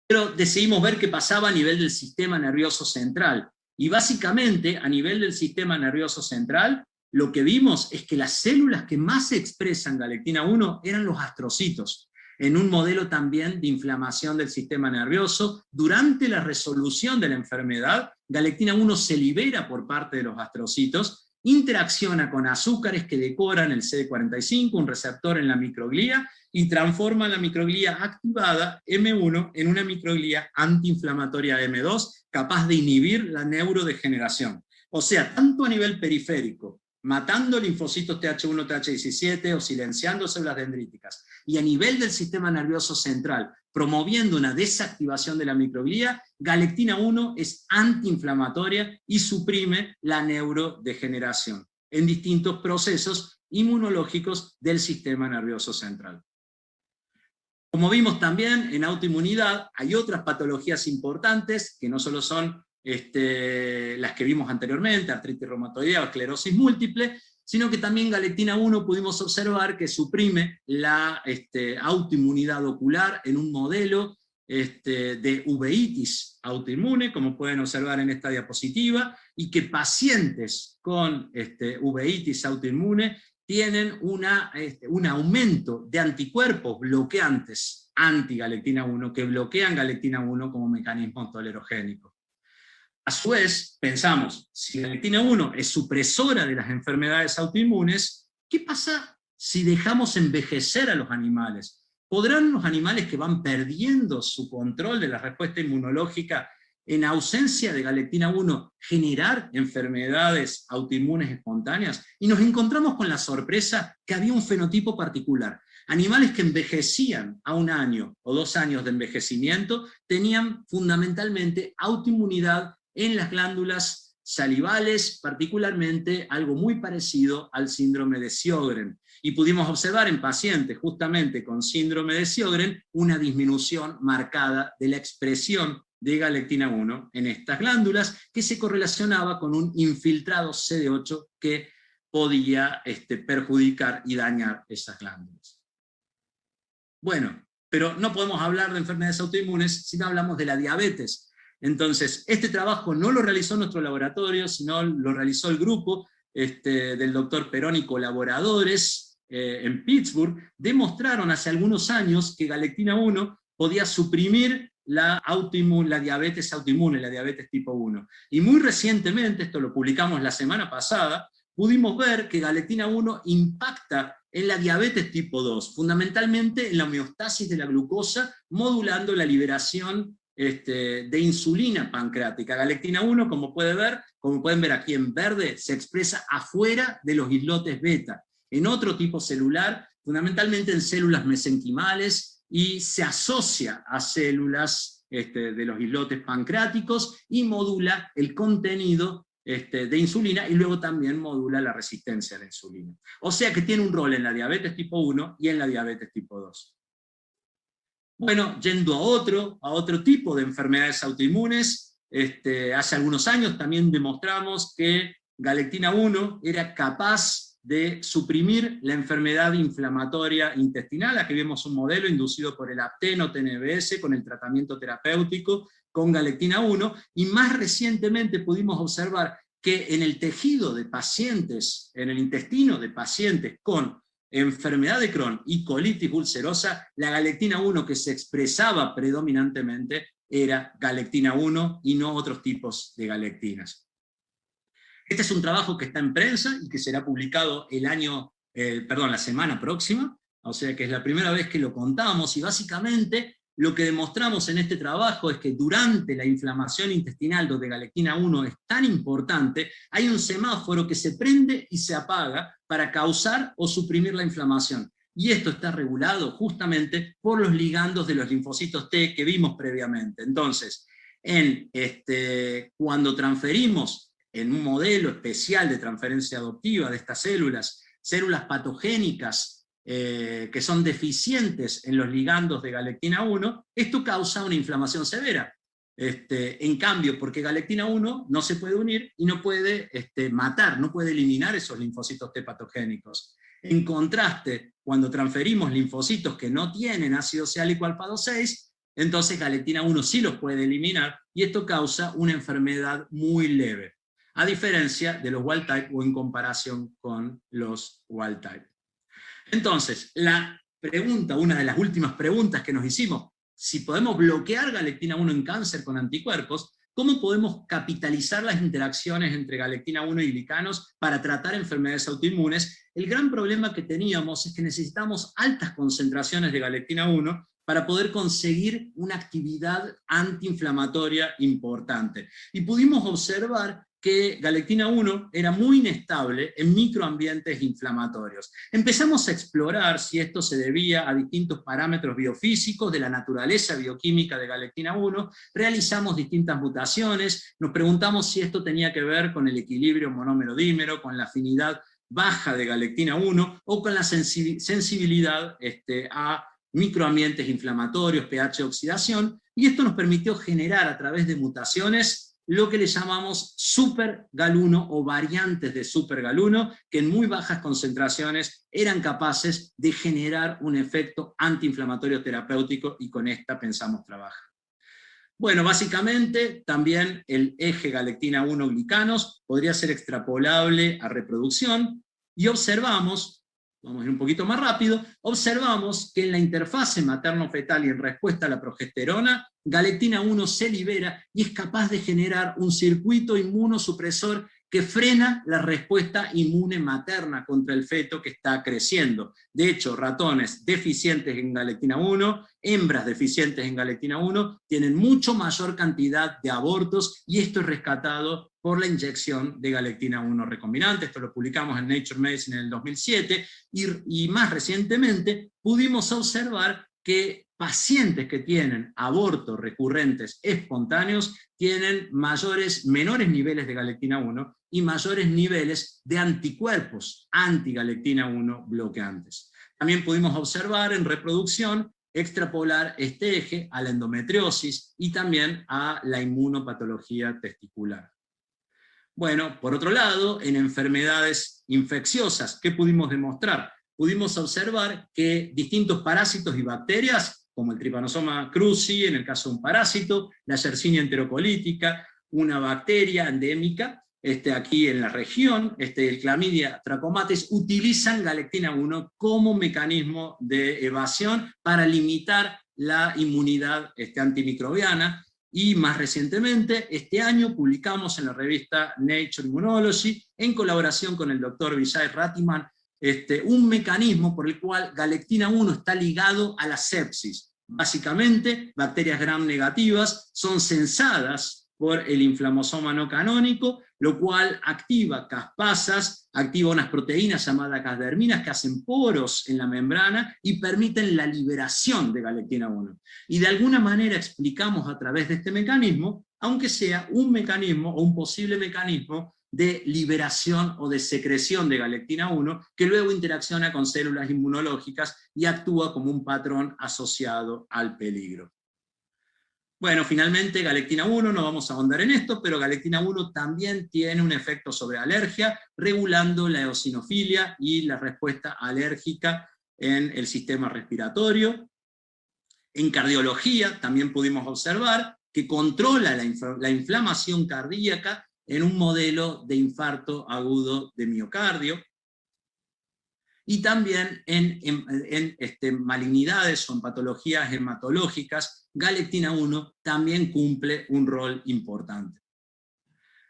Pero decidimos ver qué pasaba a nivel del sistema nervioso central. Y básicamente, a nivel del sistema nervioso central, lo que vimos es que las células que más se expresan galectina 1 eran los astrocitos, en un modelo también de inflamación del sistema nervioso. Durante la resolución de la enfermedad, galectina 1 se libera por parte de los astrocitos, interacciona con azúcares que decoran el CD45, un receptor en la microglía, y transforma la microglía activada M1 en una microglía antiinflamatoria M2, capaz de inhibir la neurodegeneración. O sea, tanto a nivel periférico, matando linfocitos TH1, TH17 o silenciando células dendríticas, y a nivel del sistema nervioso central, promoviendo una desactivación de la microglía, galectina 1 es antiinflamatoria y suprime la neurodegeneración en distintos procesos inmunológicos del sistema nervioso central. Como vimos también en autoinmunidad, hay otras patologías importantes que no solo son las que vimos anteriormente, artritis reumatoidea o esclerosis múltiple, sino que también galectina 1 pudimos observar que suprime la autoinmunidad ocular en un modelo de uveitis autoinmune, como pueden observar en esta diapositiva, y que pacientes con uveitis autoinmune tienen un aumento de anticuerpos bloqueantes anti-galectina 1, que bloquean galectina 1 como mecanismo tolerogénico. A su vez, pensamos, si galectina 1 es supresora de las enfermedades autoinmunes, ¿qué pasa si dejamos envejecer a los animales? ¿Podrán los animales que van perdiendo su control de la respuesta inmunológica en ausencia de galectina 1 generar enfermedades autoinmunes espontáneas? Y nos encontramos con la sorpresa que había un fenotipo particular. Animales que envejecían a 1 año o 2 años de envejecimiento tenían fundamentalmente autoinmunidad en las glándulas salivales, particularmente algo muy parecido al síndrome de Sjögren. Y pudimos observar en pacientes justamente con síndrome de Sjögren una disminución marcada de la expresión de galectina 1 en estas glándulas, que se correlacionaba con un infiltrado CD8 que podía perjudicar y dañar esas glándulas. Bueno, pero no podemos hablar de enfermedades autoinmunes si no hablamos de la diabetes. Entonces, este trabajo no lo realizó nuestro laboratorio, sino lo realizó el grupo del doctor Perón y colaboradores en Pittsburgh. Demostraron hace algunos años que galectina 1 podía suprimir la diabetes autoinmune, la diabetes tipo 1. Y muy recientemente, esto lo publicamos la semana pasada, pudimos ver que galectina 1 impacta en la diabetes tipo 2, fundamentalmente en la homeostasis de la glucosa, modulando la liberación de insulina pancreática. Galectina 1, como pueden ver aquí en verde, se expresa afuera de los islotes beta, en otro tipo celular, fundamentalmente en células mesenquimales, y se asocia a células de los islotes pancreáticos y modula el contenido de insulina, y luego también modula la resistencia a la insulina. O sea que tiene un rol en la diabetes tipo 1 y en la diabetes tipo 2. Bueno, yendo a otro tipo de enfermedades autoinmunes, hace algunos años también demostramos que galectina 1 era capaz de suprimir la enfermedad inflamatoria intestinal. Aquí vemos un modelo inducido por el apteno TNBS con el tratamiento terapéutico con galectina 1, y más recientemente pudimos observar que en el tejido de pacientes, en el intestino de pacientes con enfermedad de Crohn y colitis ulcerosa, la galectina 1 que se expresaba predominantemente era galectina 1 y no otros tipos de galectinas. Este es un trabajo que está en prensa y que será publicado la semana próxima, o sea que es la primera vez que lo contamos, y básicamente lo que demostramos en este trabajo es que durante la inflamación intestinal, donde galectina 1 es tan importante, hay un semáforo que se prende y se apaga para causar o suprimir la inflamación. Y esto está regulado justamente por los ligandos de los linfocitos T que vimos previamente. Entonces, cuando transferimos en un modelo especial de transferencia adoptiva de estas células patogénicas, que son deficientes en los ligandos de galectina 1, esto causa una inflamación severa. En cambio, porque galectina 1 no se puede unir y no puede matar, no puede eliminar esos linfocitos T patogénicos. En contraste, cuando transferimos linfocitos que no tienen ácido siálico alfa 2,6, entonces galectina 1 sí los puede eliminar, y esto causa una enfermedad muy leve, a diferencia de los wild type o en comparación con los wild type. Entonces, una de las últimas preguntas que nos hicimos, si podemos bloquear galectina 1 en cáncer con anticuerpos, ¿cómo podemos capitalizar las interacciones entre galectina 1 y glicanos para tratar enfermedades autoinmunes? El gran problema que teníamos es que necesitamos altas concentraciones de galectina 1 para poder conseguir una actividad antiinflamatoria importante. Y pudimos observar que galectina 1 era muy inestable en microambientes inflamatorios. Empezamos a explorar si esto se debía a distintos parámetros biofísicos de la naturaleza bioquímica de galectina 1, realizamos distintas mutaciones, nos preguntamos si esto tenía que ver con el equilibrio monómero-dímero, con la afinidad baja de galectina 1, o con la sensibilidad a microambientes inflamatorios, pH, oxidación, y esto nos permitió generar a través de mutaciones lo que le llamamos super-GAL1 o variantes de super-GAL1, que en muy bajas concentraciones eran capaces de generar un efecto antiinflamatorio terapéutico, y con esta pensamos trabajar. Bueno, básicamente también el eje galectina 1 glicanos podría ser extrapolable a reproducción, y observamos, vamos a ir un poquito más rápido, observamos que en la interfase materno-fetal y en respuesta a la progesterona, galectina 1 se libera y es capaz de generar un circuito inmunosupresor que frena la respuesta inmune materna contra el feto que está creciendo. De hecho, ratones deficientes en galectina 1, hembras deficientes en galectina 1, tienen mucho mayor cantidad de abortos, y esto es rescatado por la inyección de galectina 1 recombinante. Esto lo publicamos en Nature Medicine en el 2007, y más recientemente pudimos observar que pacientes que tienen abortos recurrentes espontáneos tienen menores niveles de galectina 1 y mayores niveles de anticuerpos anti-galectina 1 bloqueantes. También pudimos observar en reproducción extrapolar este eje a la endometriosis y también a la inmunopatología testicular. Bueno, por otro lado, en enfermedades infecciosas, ¿qué pudimos demostrar? Pudimos observar que distintos parásitos y bacterias, como el Trypanosoma cruzi, en el caso de un parásito, la Yersinia enterocolítica, una bacteria endémica, aquí en la región, el Chlamydia trachomatis, utilizan galectina 1 como mecanismo de evasión para limitar la inmunidad antimicrobiana. Y más recientemente, este año publicamos en la revista Nature Immunology, en colaboración con el doctor Vijay Ratiman, un mecanismo por el cual galectina 1 está ligado a la sepsis. Básicamente, bacterias gram negativas son censadas por el inflamosoma no canónico, lo cual activa caspasas, activa unas proteínas llamadas casderminas que hacen poros en la membrana y permiten la liberación de galectina 1. Y de alguna manera explicamos a través de este mecanismo, aunque sea un mecanismo o un posible mecanismo de liberación o de secreción de galectina 1, que luego interacciona con células inmunológicas y actúa como un patrón asociado al peligro. Bueno, finalmente galectina 1, no vamos a ahondar en esto, pero galectina 1 también tiene un efecto sobre alergia, regulando la eosinofilia y la respuesta alérgica en el sistema respiratorio. En cardiología también pudimos observar que controla la inflamación cardíaca en un modelo de infarto agudo de miocardio. Y también en malignidades o en patologías hematológicas, galectina 1 también cumple un rol importante.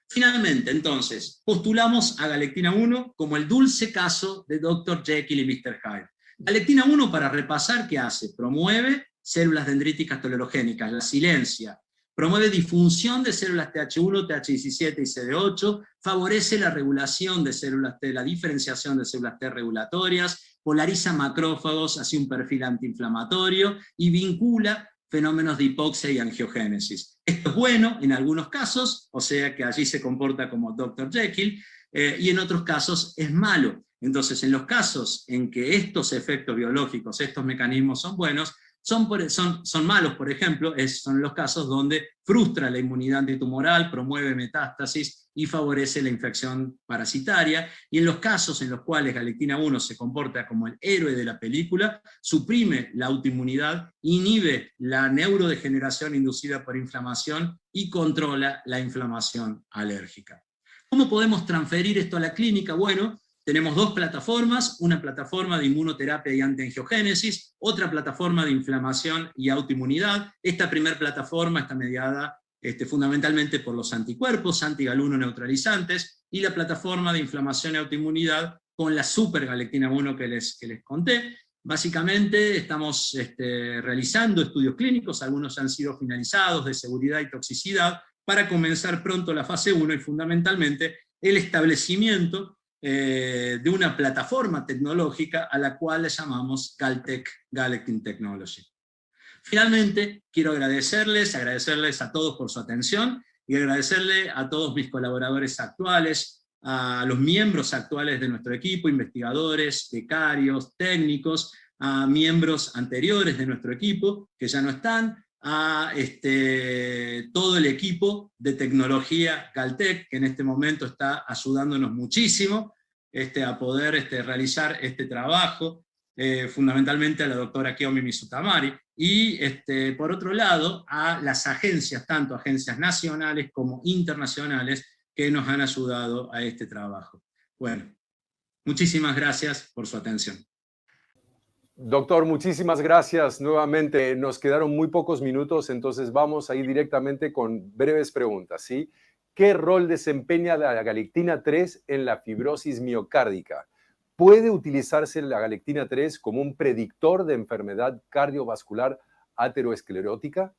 Finalmente, entonces, postulamos a galectina 1 como el dulce caso de Dr. Jekyll y Mr. Hyde. Galectina 1, para repasar, ¿qué hace? Promueve células dendríticas tolerogénicas, la silencia, promueve disfunción de células TH1, TH17 y CD8, favorece la regulación de células T, la diferenciación de células T regulatorias, polariza macrófagos hacia un perfil antiinflamatorio y vincula fenómenos de hipoxia y angiogénesis. Esto es bueno en algunos casos, o sea que allí se comporta como Dr. Jekyll, y en otros casos es malo. Entonces, en los casos en que estos efectos biológicos, estos mecanismos son buenos, son malos, por ejemplo, son los casos donde frustra la inmunidad antitumoral, promueve metástasis y favorece la infección parasitaria, y en los casos en los cuales galectina 1 se comporta como el héroe de la película, suprime la autoinmunidad, inhibe la neurodegeneración inducida por inflamación y controla la inflamación alérgica. ¿Cómo podemos transferir esto a la clínica? Bueno, tenemos dos plataformas, una plataforma de inmunoterapia y antiangiogénesis, otra plataforma de inflamación y autoinmunidad. Esta primera plataforma está mediada fundamentalmente por los anticuerpos, anti-GAL1 neutralizantes, y la plataforma de inflamación y autoinmunidad con la supergalectina 1 que les conté. Básicamente estamos realizando estudios clínicos, algunos han sido finalizados, de seguridad y toxicidad, para comenzar pronto la fase 1 y fundamentalmente el establecimiento de una plataforma tecnológica a la cual le llamamos Galtech, Galectin Technology. Finalmente, quiero agradecerles a todos por su atención, y agradecerle a todos mis colaboradores actuales, a los miembros actuales de nuestro equipo, investigadores, becarios, técnicos, a miembros anteriores de nuestro equipo, que ya no están, a todo el equipo de tecnología Galtech, que en este momento está ayudándonos muchísimo a poder realizar este trabajo, fundamentalmente a la doctora Kiyomi Mitsutamari, y por otro lado a las agencias, tanto agencias nacionales como internacionales, que nos han ayudado a este trabajo. Bueno, muchísimas gracias por su atención. Doctor, muchísimas gracias nuevamente. Nos quedaron muy pocos minutos, entonces vamos a ir directamente con breves preguntas, ¿sí? ¿Qué rol desempeña la galectina 3 en la fibrosis miocárdica? ¿Puede utilizarse la galectina 3 como un predictor de enfermedad cardiovascular aterosclerótica?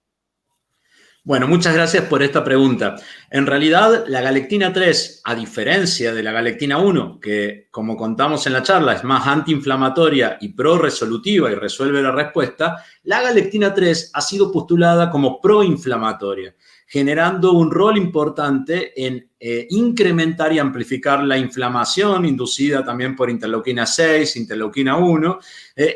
Bueno, muchas gracias por esta pregunta. En realidad, la galectina 3, a diferencia de la galectina 1, que como contamos en la charla es más antiinflamatoria y pro-resolutiva y resuelve la respuesta, la galectina 3 ha sido postulada como proinflamatoria, generando un rol importante en incrementar y amplificar la inflamación inducida también por interleuquina 6, interleuquina 1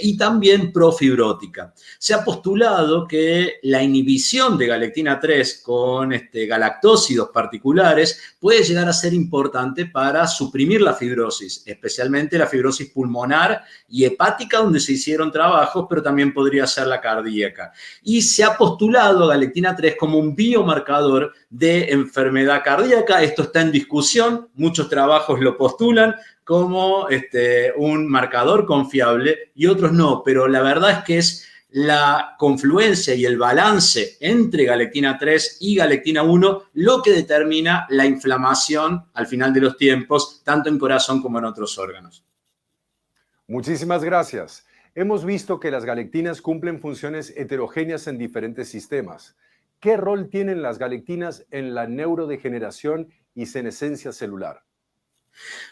y también profibrótica. Se ha postulado que la inhibición de galectina 3 con galactósidos particulares puede llegar a ser importante para suprimir la fibrosis, especialmente la fibrosis pulmonar y hepática, donde se hicieron trabajos, pero también podría ser la cardíaca. Y se ha postulado a galectina 3 como un biomarcador de enfermedad cardíaca. Esto está en discusión, muchos trabajos lo postulan como un marcador confiable y otros no, pero la verdad es que es la confluencia y el balance entre galectina 3 y galectina 1 lo que determina la inflamación al final de los tiempos, tanto en corazón como en otros órganos. Muchísimas gracias. Hemos visto que las galectinas cumplen funciones heterogéneas en diferentes sistemas. ¿Qué rol tienen las galectinas en la neurodegeneración y senescencia celular?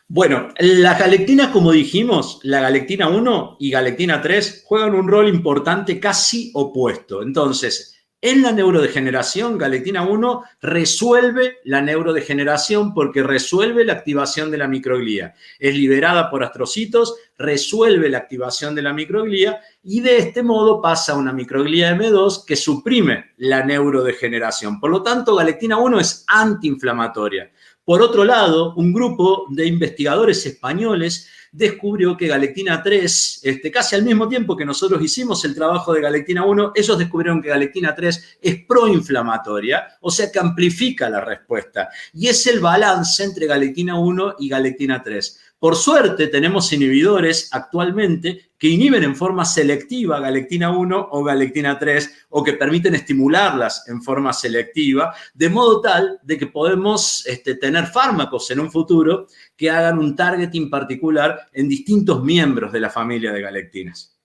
Bueno, las galectinas, como dijimos, la galectina 1 y galectina 3 juegan un rol importante casi opuesto. Entonces, en la neurodegeneración, galectina 1 resuelve la neurodegeneración porque resuelve la activación de la microglía. Es liberada por astrocitos, resuelve la activación de la microglía y de este modo pasa a una microglía M2 que suprime la neurodegeneración. Por lo tanto, galectina 1 es antiinflamatoria. Por otro lado, un grupo de investigadores españoles descubrió que galectina 3, casi al mismo tiempo que nosotros hicimos el trabajo de galectina 1, ellos descubrieron que galectina 3 es proinflamatoria, o sea que amplifica la respuesta. Y es el balance entre galectina 1 y galectina 3. Por suerte tenemos inhibidores actualmente que inhiben en forma selectiva galectina 1 o galectina 3 o que permiten estimularlas en forma selectiva, de modo tal de que podemos tener fármacos en un futuro que hagan un targeting particular en distintos miembros de la familia de galectinas.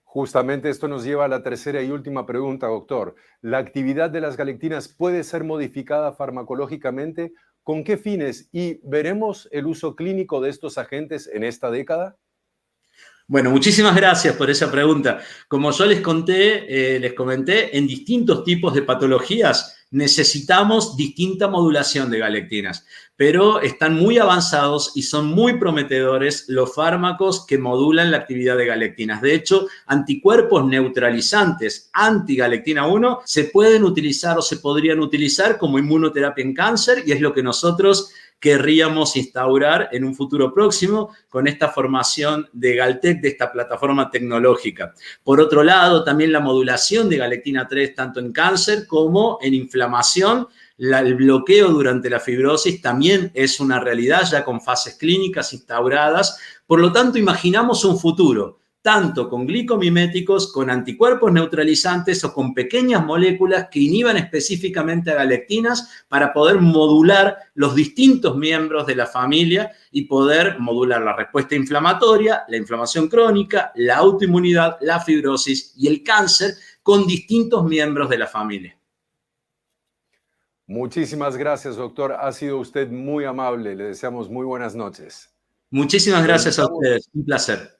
Justamente esto nos lleva a la tercera y última pregunta, doctor. ¿La actividad de las galectinas puede ser modificada farmacológicamente? ¿Con qué fines? ¿Y veremos el uso clínico de estos agentes en esta década? Bueno, muchísimas gracias por esa pregunta. Como yo les comenté, en distintos tipos de patologías necesitamos distinta modulación de galectinas, pero están muy avanzados y son muy prometedores los fármacos que modulan la actividad de galectinas. De hecho, anticuerpos neutralizantes anti-galectina 1 se pueden utilizar o se podrían utilizar como inmunoterapia en cáncer y es lo que nosotros querríamos instaurar en un futuro próximo con esta formación de Galtec, de esta plataforma tecnológica. Por otro lado, también la modulación de galectina 3 tanto en cáncer como en inflamación. El bloqueo durante la fibrosis también es una realidad ya con fases clínicas instauradas. Por lo tanto, imaginamos un futuro tanto con glicomiméticos, con anticuerpos neutralizantes o con pequeñas moléculas que inhiban específicamente a galectinas para poder modular los distintos miembros de la familia y poder modular la respuesta inflamatoria, la inflamación crónica, la autoinmunidad, la fibrosis y el cáncer con distintos miembros de la familia. Muchísimas gracias, doctor. Ha sido usted muy amable. Le deseamos muy buenas noches. Muchísimas gracias a ustedes. Un placer.